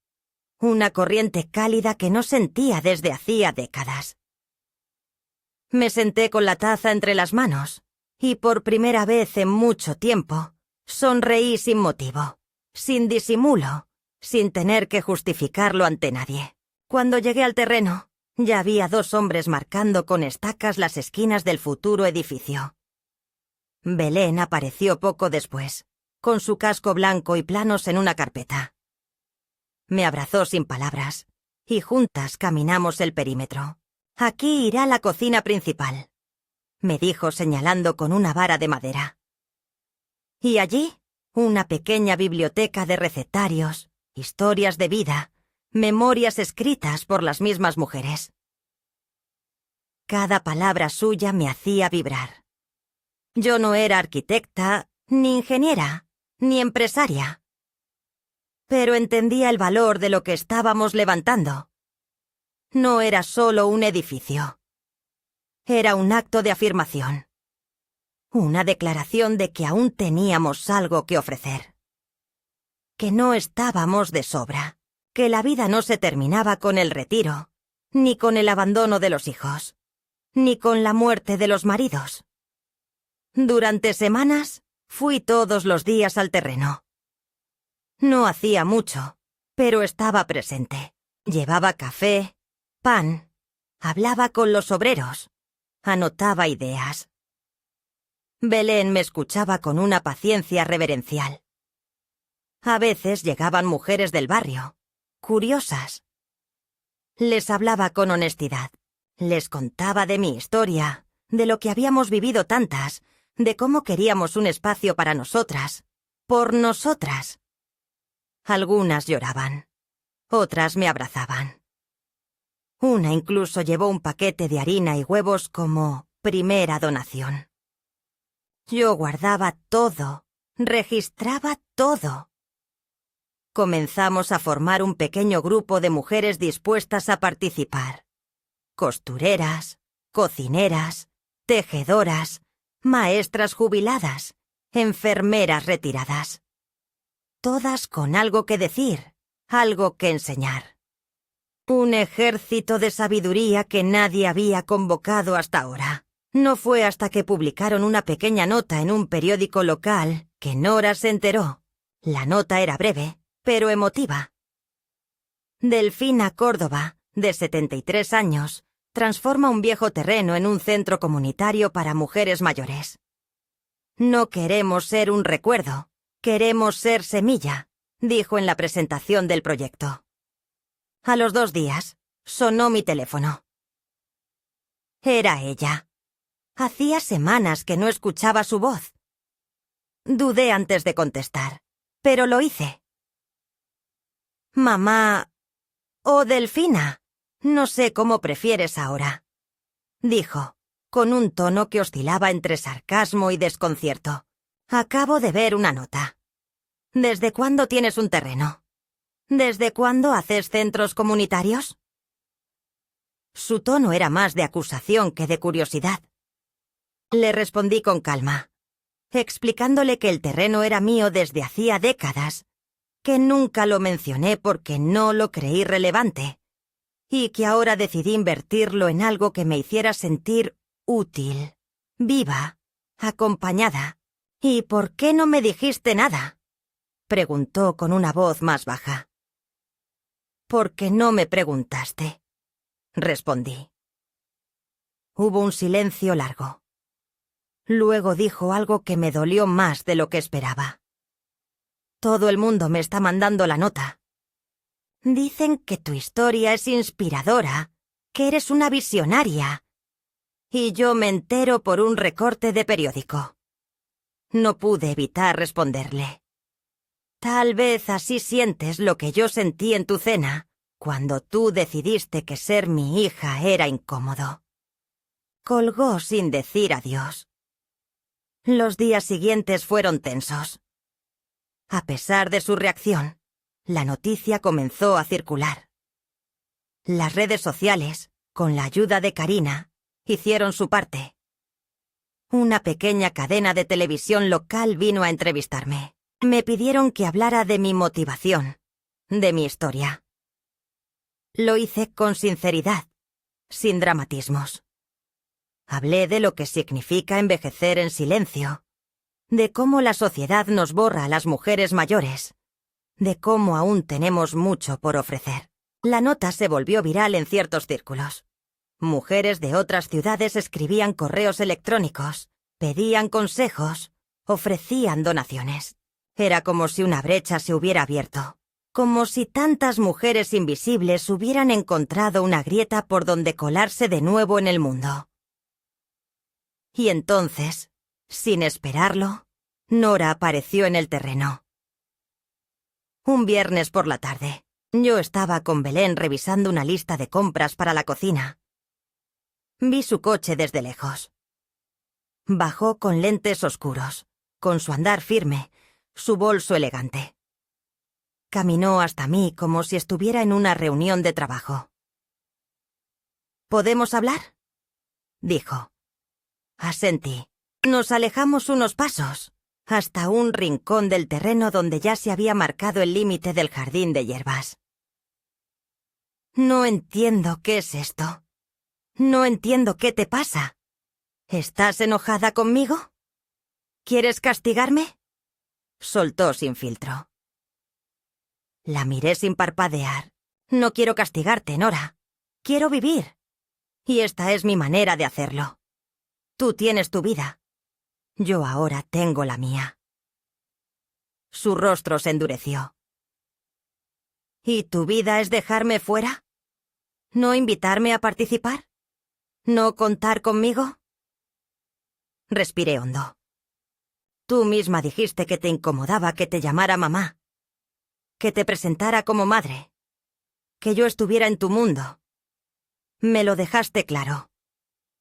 Una corriente cálida que no sentía desde hacía décadas. Me senté con la taza entre las manos, y por primera vez en mucho tiempo, sonreí sin motivo, sin disimulo, sin tener que justificarlo ante nadie. Cuando llegué al terreno, ya había 2 hombres marcando con estacas las esquinas del futuro edificio. Belén apareció poco después, con su casco blanco y planos en una carpeta. Me abrazó sin palabras, y juntas caminamos el perímetro. Aquí irá la cocina principal, me dijo señalando con una vara de madera. Y allí, una pequeña biblioteca de recetarios, historias de vida, memorias escritas por las mismas mujeres. Cada palabra suya me hacía vibrar. Yo no era arquitecta, ni ingeniera, ni empresaria. Pero entendía el valor de lo que estábamos levantando. No era solo un edificio. Era un acto de afirmación. Una declaración de que aún teníamos algo que ofrecer. Que no estábamos de sobra. Que la vida no se terminaba con el retiro, ni con el abandono de los hijos, ni con la muerte de los maridos. Durante semanas fui todos los días al terreno. No hacía mucho, pero estaba presente. Llevaba café, pan, hablaba con los obreros, anotaba ideas. Belén me escuchaba con una paciencia reverencial. A veces llegaban mujeres del barrio, curiosas. Les hablaba con honestidad. Les contaba de mi historia, de lo que habíamos vivido tantas, de cómo queríamos un espacio para nosotras, por nosotras. Algunas lloraban, otras me abrazaban. Una incluso llevó un paquete de harina y huevos como primera donación. Yo guardaba todo, registraba todo. Comenzamos a formar un pequeño grupo de mujeres dispuestas a participar. Costureras, cocineras, tejedoras, maestras jubiladas, enfermeras retiradas. Todas con algo que decir, algo que enseñar. Un ejército de sabiduría que nadie había convocado hasta ahora. No fue hasta que publicaron una pequeña nota en un periódico local que Nora se enteró. La nota era breve, pero emotiva. Delfina Córdoba, de 73 años, transforma un viejo terreno en un centro comunitario para mujeres mayores. No queremos ser un recuerdo, queremos ser semilla, dijo en la presentación del proyecto. A los 2 días, sonó mi teléfono. Era ella. Hacía semanas que no escuchaba su voz. Dudé antes de contestar, pero lo hice. Mamá o Delfina, no sé cómo prefieres ahora, dijo, con un tono que oscilaba entre sarcasmo y desconcierto. Acabo de ver una nota. ¿Desde cuándo tienes un terreno? ¿Desde cuándo haces centros comunitarios? Su tono era más de acusación que de curiosidad. Le respondí con calma, explicándole que el terreno era mío desde hacía décadas, que nunca lo mencioné porque no lo creí relevante, y que ahora decidí invertirlo en algo que me hiciera sentir útil, viva, acompañada. ¿Y por qué no me dijiste nada?, preguntó con una voz más baja. Porque no me preguntaste, respondí. Hubo un silencio largo. Luego dijo algo que me dolió más de lo que esperaba. Todo el mundo me está mandando la nota. Dicen que tu historia es inspiradora, que eres una visionaria. Y yo me entero por un recorte de periódico. No pude evitar responderle. Tal vez así sientes lo que yo sentí en tu cena, cuando tú decidiste que ser mi hija era incómodo. Colgó sin decir adiós. Los días siguientes fueron tensos. A pesar de su reacción, la noticia comenzó a circular. Las redes sociales, con la ayuda de Karina, hicieron su parte. Una pequeña cadena de televisión local vino a entrevistarme. Me pidieron que hablara de mi motivación, de mi historia. Lo hice con sinceridad, sin dramatismos. Hablé de lo que significa envejecer en silencio, de cómo la sociedad nos borra a las mujeres mayores, de cómo aún tenemos mucho por ofrecer. La nota se volvió viral en ciertos círculos. Mujeres de otras ciudades escribían correos electrónicos, pedían consejos, ofrecían donaciones. Era como si una brecha se hubiera abierto, como si tantas mujeres invisibles hubieran encontrado una grieta por donde colarse de nuevo en el mundo. Y entonces, sin esperarlo, Nora apareció en el terreno. Un viernes por la tarde, yo estaba con Belén revisando una lista de compras para la cocina. Vi su coche desde lejos. Bajó con lentes oscuros, con su andar firme, su bolso elegante. Caminó hasta mí como si estuviera en una reunión de trabajo. ¿Podemos hablar?, dijo. Asentí. Nos alejamos unos pasos, hasta un rincón del terreno donde ya se había marcado el límite del jardín de hierbas. No entiendo qué es esto. No entiendo qué te pasa. ¿Estás enojada conmigo? ¿Quieres castigarme?, soltó sin filtro. La miré sin parpadear. No quiero castigarte, Nora. Quiero vivir. Y esta es mi manera de hacerlo. Tú tienes tu vida. Yo ahora tengo la mía. Su rostro se endureció. ¿Y tu vida es dejarme fuera? ¿No invitarme a participar? ¿No contar conmigo? Respiré hondo. Tú misma dijiste que te incomodaba que te llamara mamá, que te presentara como madre, que yo estuviera en tu mundo. Me lo dejaste claro.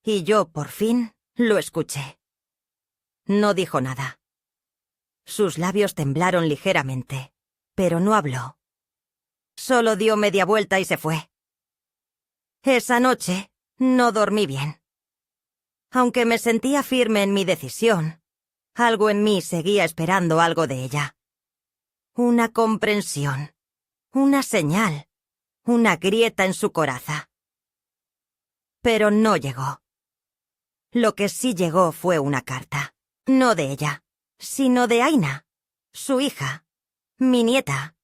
Y yo, por fin, lo escuché. No dijo nada. Sus labios temblaron ligeramente, pero no habló. Solo dio media vuelta y se fue. Esa noche no dormí bien. Aunque me sentía firme en mi decisión, algo en mí seguía esperando algo de ella. Una comprensión, una señal, una grieta en su coraza. Pero no llegó. Lo que sí llegó fue una carta. No de ella, sino de Aina, su hija, mi nieta.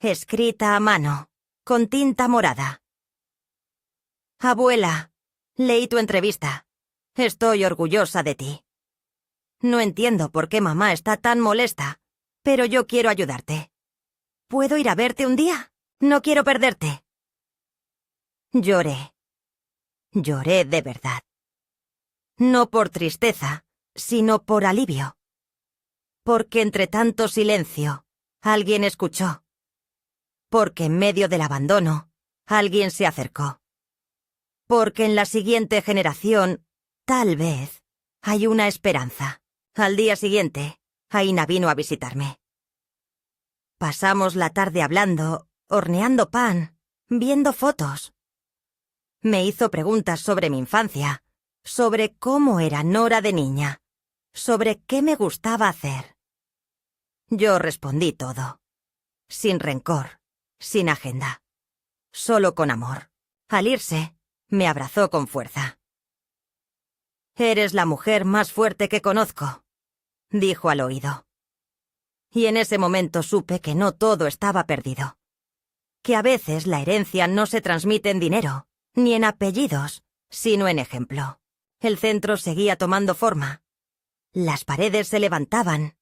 Escrita a mano, con tinta morada. Abuela, leí tu entrevista. Estoy orgullosa de ti. No entiendo por qué mamá está tan molesta, pero yo quiero ayudarte. ¿Puedo ir a verte un día? No quiero perderte. Lloré. Lloré de verdad. No por tristeza, sino por alivio. Porque entre tanto silencio, alguien escuchó. Porque en medio del abandono, alguien se acercó. Porque en la siguiente generación, tal vez, hay una esperanza. Al día siguiente, Aina vino a visitarme. Pasamos la tarde hablando, horneando pan, viendo fotos. Me hizo preguntas sobre mi infancia, sobre cómo era Nora de niña, sobre qué me gustaba hacer. Yo respondí todo, sin rencor, sin agenda, solo con amor. Al irse, me abrazó con fuerza. «Eres la mujer más fuerte que conozco», dijo al oído. Y en ese momento supe que no todo estaba perdido. Que a veces la herencia no se transmite en dinero, ni en apellidos, sino en ejemplo. El centro seguía tomando forma. Las paredes se levantaban.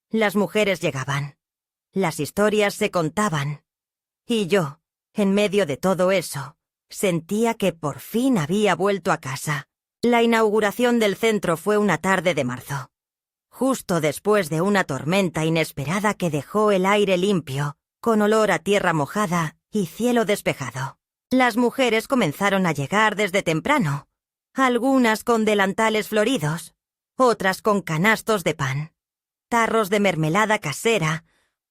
Las mujeres llegaban. Las historias se contaban. Y yo, en medio de todo eso, sentía que por fin había vuelto a casa. La inauguración del centro fue una tarde de marzo. Justo después de una tormenta inesperada que dejó el aire limpio, con olor a tierra mojada y cielo despejado. Las mujeres comenzaron a llegar desde temprano, algunas con delantales floridos, otras con canastos de pan, tarros de mermelada casera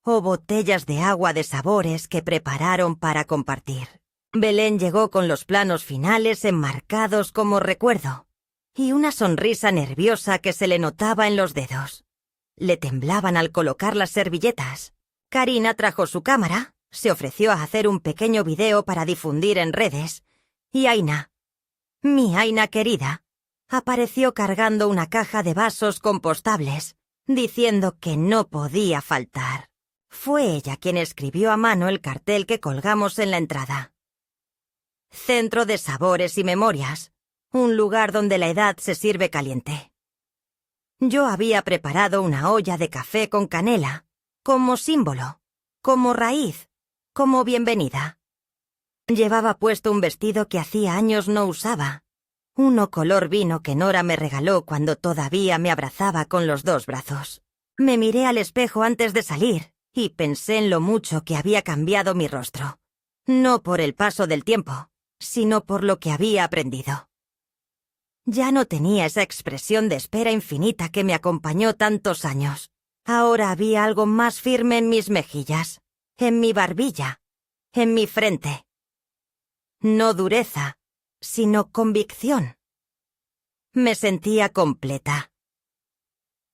o botellas de agua de sabores que prepararon para compartir. Belén llegó con los planos finales enmarcados como recuerdo y una sonrisa nerviosa que se le notaba en los dedos. Le temblaban al colocar las servilletas. Karina trajo su cámara, se ofreció a hacer un pequeño video para difundir en redes, y Aina, mi Aina querida, apareció cargando una caja de vasos compostables, diciendo que no podía faltar. Fue ella quien escribió a mano el cartel que colgamos en la entrada. Centro de Sabores y Memorias, un lugar donde la edad se sirve caliente. Yo había preparado una olla de café con canela, como símbolo, como raíz, como bienvenida. Llevaba puesto un vestido que hacía años no usaba, uno color vino que Nora me regaló cuando todavía me abrazaba con los dos brazos. Me miré al espejo antes de salir y pensé en lo mucho que había cambiado mi rostro. No por el paso del tiempo, sino por lo que había aprendido. Ya no tenía esa expresión de espera infinita que me acompañó tantos años. Ahora había algo más firme en mis mejillas, en mi barbilla, en mi frente. No dureza, sino convicción. Me sentía completa.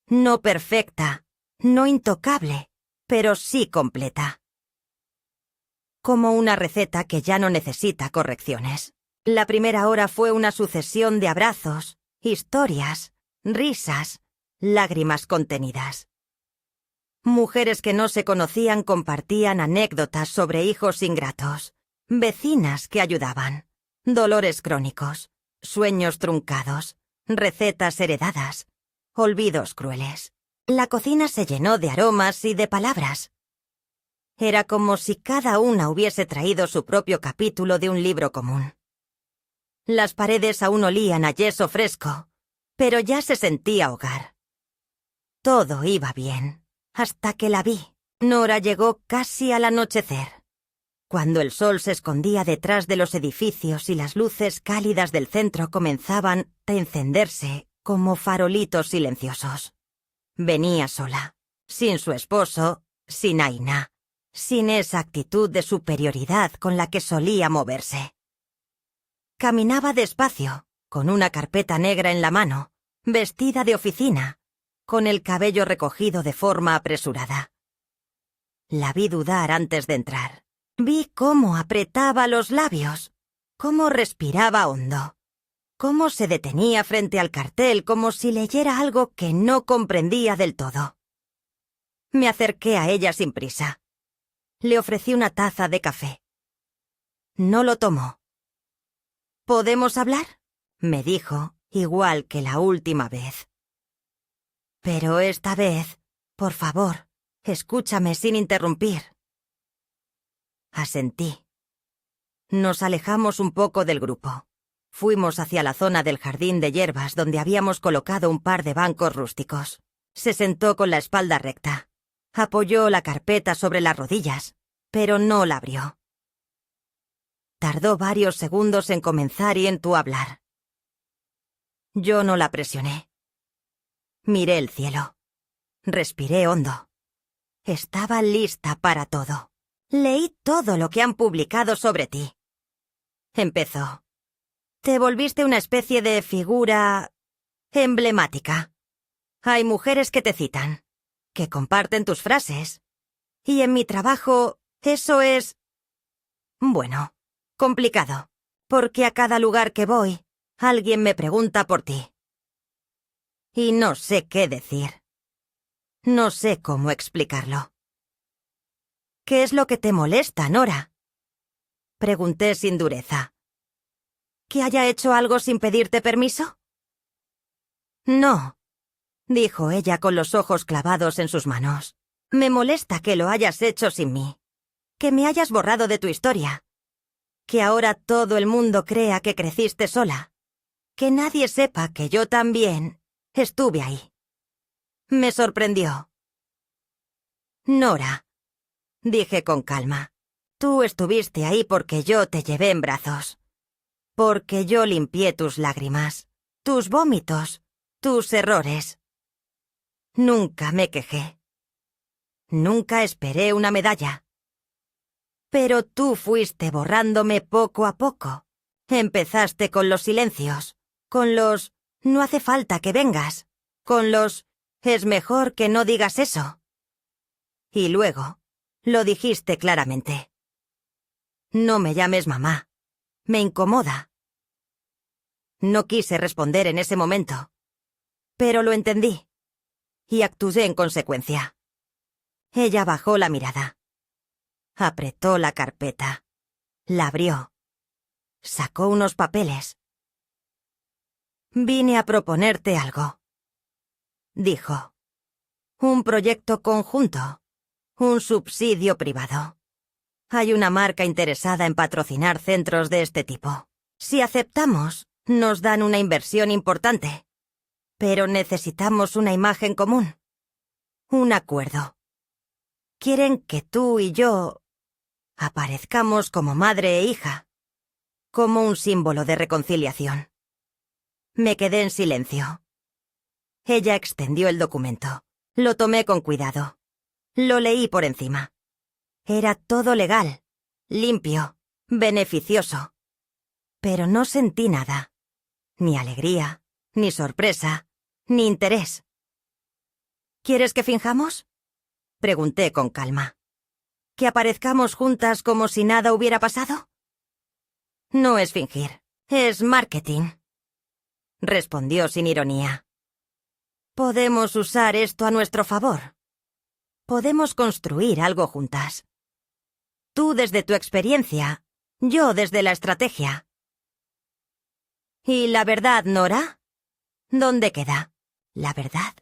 No perfecta, no intocable, pero sí completa. Como una receta que ya no necesita correcciones. La primera hora fue una sucesión de abrazos, historias, risas, lágrimas contenidas. Mujeres que no se conocían compartían anécdotas sobre hijos ingratos, vecinas que ayudaban, dolores crónicos, sueños truncados, recetas heredadas, olvidos crueles. La cocina se llenó de aromas y de palabras. Era como si cada una hubiese traído su propio capítulo de un libro común. Las paredes aún olían a yeso fresco, pero ya se sentía hogar. Todo iba bien, hasta que la vi. Nora llegó casi al anochecer, cuando el sol se escondía detrás de los edificios y las luces cálidas del centro comenzaban a encenderse como farolitos silenciosos. Venía sola, sin su esposo, sin Aina, sin esa actitud de superioridad con la que solía moverse. Caminaba despacio, con una carpeta negra en la mano, vestida de oficina, con el cabello recogido de forma apresurada. La vi dudar antes de entrar. Vi cómo apretaba los labios, cómo respiraba hondo, cómo se detenía frente al cartel como si leyera algo que no comprendía del todo. Me acerqué a ella sin prisa. Le ofrecí una taza de café. No lo tomó. ¿Podemos hablar?, me dijo, igual que la última vez. Pero esta vez, por favor, escúchame sin interrumpir. Asentí. Nos alejamos un poco del grupo. Fuimos hacia la zona del jardín de hierbas donde habíamos colocado un par de bancos rústicos. Se sentó con la espalda recta. Apoyó la carpeta sobre las rodillas, pero no la abrió. Tardó varios segundos en comenzar y en tu hablar. Yo no la presioné. Miré el cielo. Respiré hondo. Estaba lista para todo. Leí todo lo que han publicado sobre ti. Empezó. Te volviste una especie de figura emblemática. Hay mujeres que te citan, que comparten tus frases. Y en mi trabajo, eso es... bueno, complicado, porque a cada lugar que voy, alguien me pregunta por ti. Y no sé qué decir. No sé cómo explicarlo. ¿Qué es lo que te molesta, Nora?, pregunté sin dureza. ¿Que haya hecho algo sin pedirte permiso? No, dijo ella con los ojos clavados en sus manos. Me molesta que lo hayas hecho sin mí, que me hayas borrado de tu historia, que ahora todo el mundo crea que creciste sola, que nadie sepa que yo también estuve ahí. Me sorprendió. Nora, dije con calma, tú estuviste ahí porque yo te llevé en brazos. Porque yo limpié tus lágrimas, tus vómitos, tus errores. Nunca me quejé. Nunca esperé una medalla. Pero tú fuiste borrándome poco a poco. Empezaste con los silencios, con los no hace falta que vengas, con los es mejor que no digas eso. Y luego lo dijiste claramente. No me llames mamá. Me incomoda. No quise responder en ese momento, pero lo entendí y actué en consecuencia. Ella bajó la mirada. Apretó la carpeta. La abrió. Sacó unos papeles. Vine a proponerte algo, dijo. Un proyecto conjunto. Un subsidio privado. Hay una marca interesada en patrocinar centros de este tipo. Si aceptamos, nos dan una inversión importante. Pero necesitamos una imagen común. Un acuerdo. Quieren que tú y yo aparezcamos como madre e hija. como un símbolo de reconciliación. Me quedé en silencio. Ella extendió el documento. Lo tomé con cuidado. Lo leí por encima. Era todo legal, limpio, beneficioso. Pero no sentí nada. Ni alegría, ni sorpresa, ni interés. ¿Quieres que finjamos? Pregunté con calma. ¿Que aparezcamos juntas como si nada hubiera pasado? No es fingir, es marketing, respondió sin ironía. Podemos usar esto a nuestro favor. Podemos construir algo juntas. Tú desde tu experiencia, yo desde la estrategia. ¿Y la verdad, Nora? ¿Dónde queda la verdad?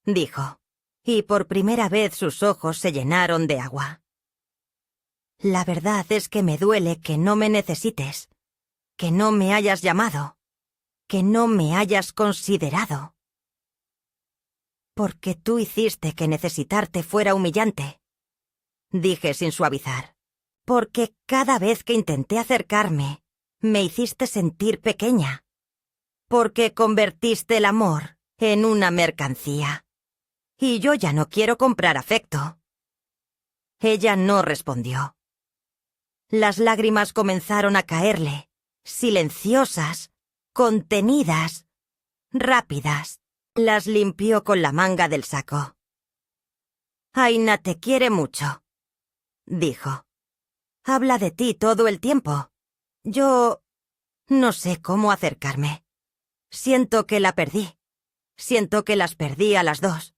Dijo, y por primera vez sus ojos se llenaron de agua. La verdad es que me duele que no me necesites, que no me hayas llamado, que no me hayas considerado. Porque tú hiciste que necesitarte fuera humillante, dije sin suavizar. Porque cada vez que intenté acercarme, me hiciste sentir pequeña. Porque convertiste el amor en una mercancía. Y yo ya no quiero comprar afecto. Ella no respondió. Las lágrimas comenzaron a caerle, silenciosas, contenidas, rápidas. Las limpió con la manga del saco. Aina te quiere mucho, dijo. Habla de ti todo el tiempo. Yo no sé cómo acercarme. Siento que la perdí. Siento que las perdí a las dos.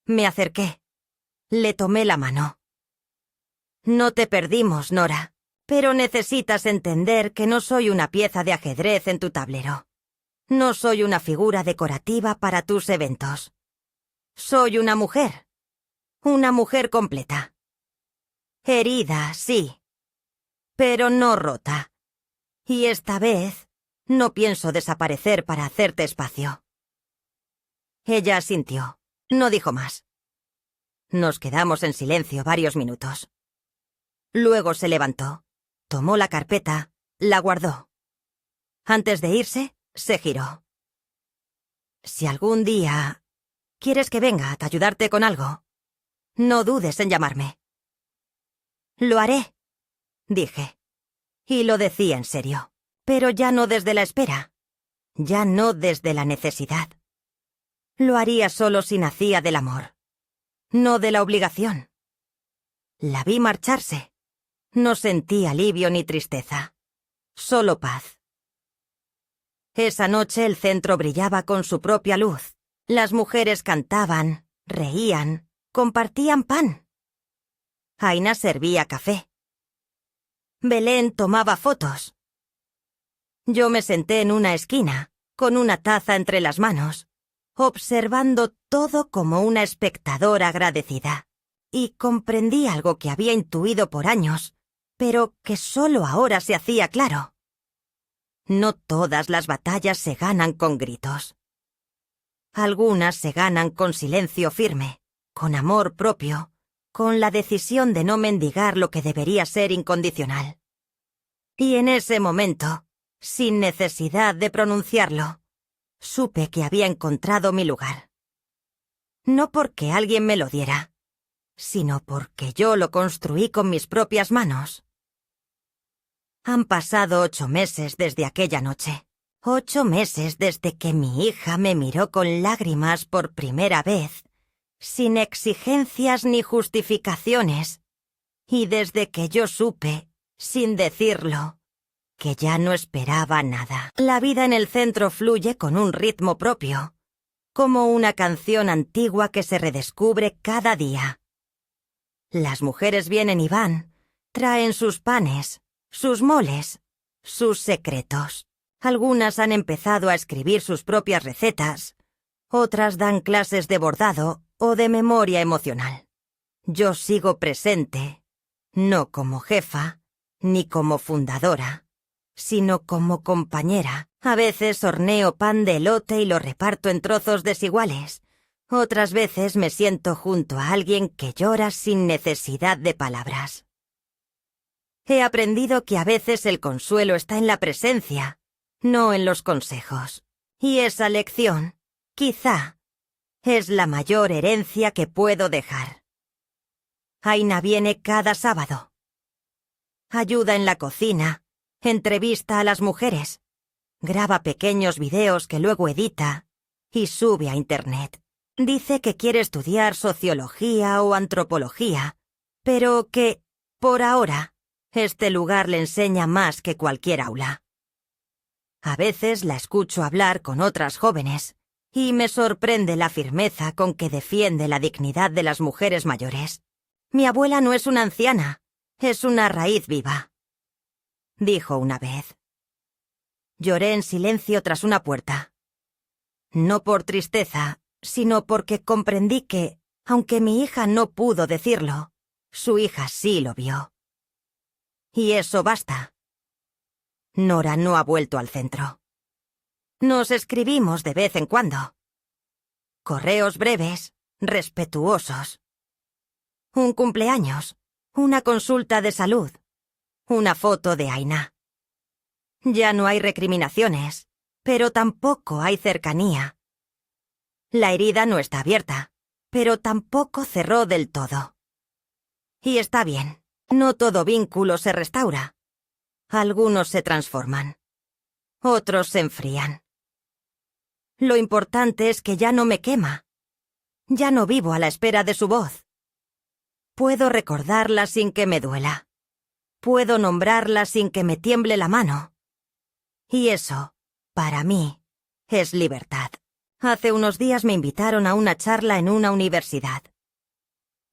Me acerqué. Le tomé la mano. No te perdimos, Nora, pero necesitas entender que no soy una pieza de ajedrez en tu tablero. No soy una figura decorativa para tus eventos. Soy una mujer completa. Herida, sí, pero no rota. Y esta vez no pienso desaparecer para hacerte espacio. Ella asintió. No dijo más. Nos quedamos en silencio varios minutos. Luego se levantó, tomó la carpeta, la guardó. Antes de irse, se giró. Si algún día quieres que venga a ayudarte con algo, no dudes en llamarme. Lo haré, dije. Y lo decía en serio, pero ya no desde la espera, ya no desde la necesidad. Lo haría solo si nacía del amor, no de la obligación. La vi marcharse. No sentí alivio ni tristeza, solo paz. Esa noche el centro brillaba con su propia luz. Las mujeres cantaban, reían, compartían pan. Aina servía café. Belén tomaba fotos. Yo me senté en una esquina, con una taza entre las manos, observando todo como una espectadora agradecida. Y comprendí algo que había intuido por años, pero que solo ahora se hacía claro. No todas las batallas se ganan con gritos. Algunas se ganan con silencio firme, con amor propio, con la decisión de no mendigar lo que debería ser incondicional. Y en ese momento, sin necesidad de pronunciarlo, supe que había encontrado mi lugar. No porque alguien me lo diera, sino porque yo lo construí con mis propias manos. Han pasado 8 meses desde aquella noche. 8 meses desde que mi hija me miró con lágrimas por primera vez, sin exigencias ni justificaciones, y desde que yo supe, sin decirlo, que ya no esperaba nada. La vida en el centro fluye con un ritmo propio, como una canción antigua que se redescubre cada día. Las mujeres vienen y van, traen sus panes, sus moles, sus secretos. Algunas han empezado a escribir sus propias recetas, otras dan clases de bordado o de memoria emocional. Yo sigo presente, no como jefa, ni como fundadora, sino como compañera. A veces horneo pan de elote y lo reparto en trozos desiguales. Otras veces me siento junto a alguien que llora sin necesidad de palabras. He aprendido que a veces el consuelo está en la presencia, no en los consejos. Y esa lección, quizá, es la mayor herencia que puedo dejar. Aina viene cada sábado. Ayuda en la cocina, entrevista a las mujeres, graba pequeños videos que luego edita y sube a Internet. Dice que quiere estudiar sociología o antropología, pero que, por ahora, este lugar le enseña más que cualquier aula. A veces la escucho hablar con otras jóvenes y me sorprende la firmeza con que defiende la dignidad de las mujeres mayores. Mi abuela no es una anciana, es una raíz viva, dijo una vez. Lloré en silencio tras una puerta. No por tristeza, sino porque comprendí que, aunque mi hija no pudo decirlo, su hija sí lo vio. Y eso basta. Nora no ha vuelto al centro. Nos escribimos de vez en cuando. Correos breves, respetuosos. Un cumpleaños, una consulta de salud, una foto de Aina. Ya no hay recriminaciones, pero tampoco hay cercanía. La herida no está abierta, pero tampoco cerró del todo. Y está bien, no todo vínculo se restaura. Algunos se transforman, otros se enfrían. Lo importante es que ya no me quema. Ya no vivo a la espera de su voz. Puedo recordarla sin que me duela. Puedo nombrarla sin que me tiemble la mano. Y eso, para mí, es libertad. Hace unos días me invitaron a una charla en una universidad.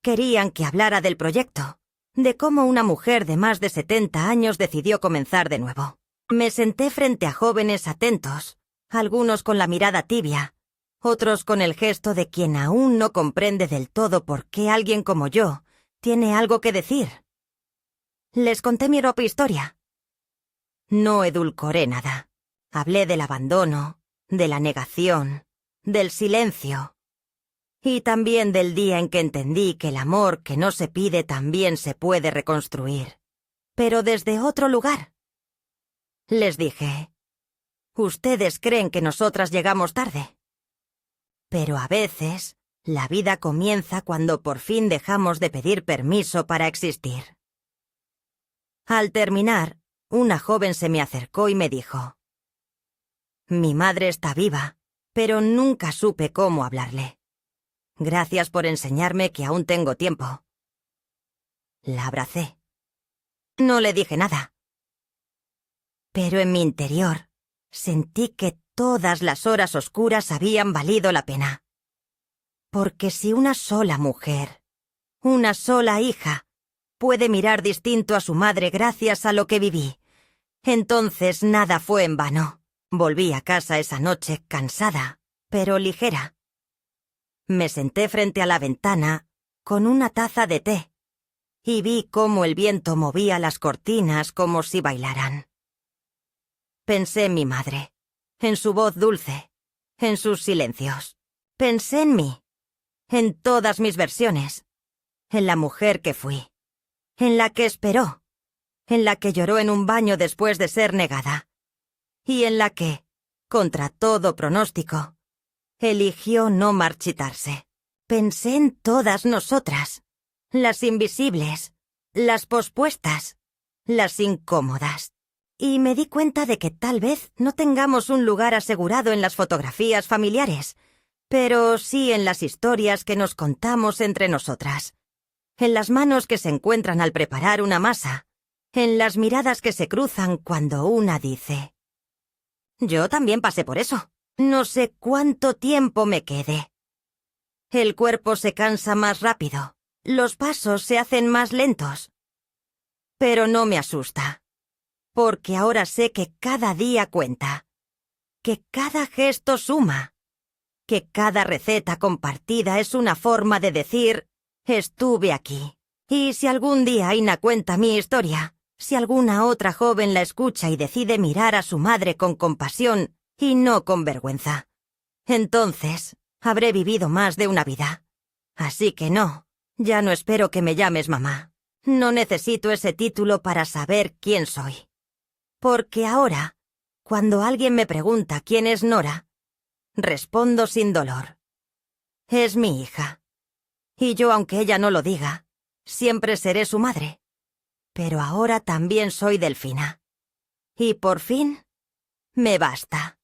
Querían que hablara del proyecto, de cómo una mujer de más de 70 años decidió comenzar de nuevo. Me senté frente a jóvenes atentos, algunos con la mirada tibia, otros con el gesto de quien aún no comprende del todo por qué alguien como yo tiene algo que decir. Les conté mi propia historia. No edulcoré nada. Hablé del abandono, de la negación, del silencio. Y también del día en que entendí que el amor que no se pide también se puede reconstruir. Pero desde otro lugar. Les dije, ustedes creen que nosotras llegamos tarde. Pero a veces, la vida comienza cuando por fin dejamos de pedir permiso para existir. Al terminar, una joven se me acercó y me dijo, mi madre está viva, pero nunca supe cómo hablarle. Gracias por enseñarme que aún tengo tiempo. La abracé. No le dije nada. Pero en mi interior sentí que todas las horas oscuras habían valido la pena. Porque si una sola mujer, una sola hija, puede mirar distinto a su madre gracias a lo que viví, entonces nada fue en vano. Volví a casa esa noche cansada, pero ligera. Me senté frente a la ventana con una taza de té y vi cómo el viento movía las cortinas como si bailaran. Pensé en mi madre, en su voz dulce, en sus silencios. Pensé en mí, en todas mis versiones, en la mujer que fui, en la que esperó, en la que lloró en un baño después de ser negada, y en la que, contra todo pronóstico, eligió no marchitarse. Pensé en todas nosotras, las invisibles, las pospuestas, las incómodas. Y me di cuenta de que tal vez no tengamos un lugar asegurado en las fotografías familiares, pero sí en las historias que nos contamos entre nosotras, en las manos que se encuentran al preparar una masa, en las miradas que se cruzan cuando una dice: yo también pasé por eso. No sé cuánto tiempo me quede. El cuerpo se cansa más rápido, los pasos se hacen más lentos. Pero no me asusta. Porque ahora sé que cada día cuenta, que cada gesto suma, que cada receta compartida es una forma de decir, estuve aquí. Y si algún día Aina cuenta mi historia, si alguna otra joven la escucha y decide mirar a su madre con compasión y no con vergüenza, entonces habré vivido más de una vida. Así que no, ya no espero que me llames mamá. No necesito ese título para saber quién soy. Porque ahora, cuando alguien me pregunta quién es Nora, respondo sin dolor. Es mi hija. Y yo, aunque ella no lo diga, siempre seré su madre. Pero ahora también soy Delfina. Y por fin, me basta.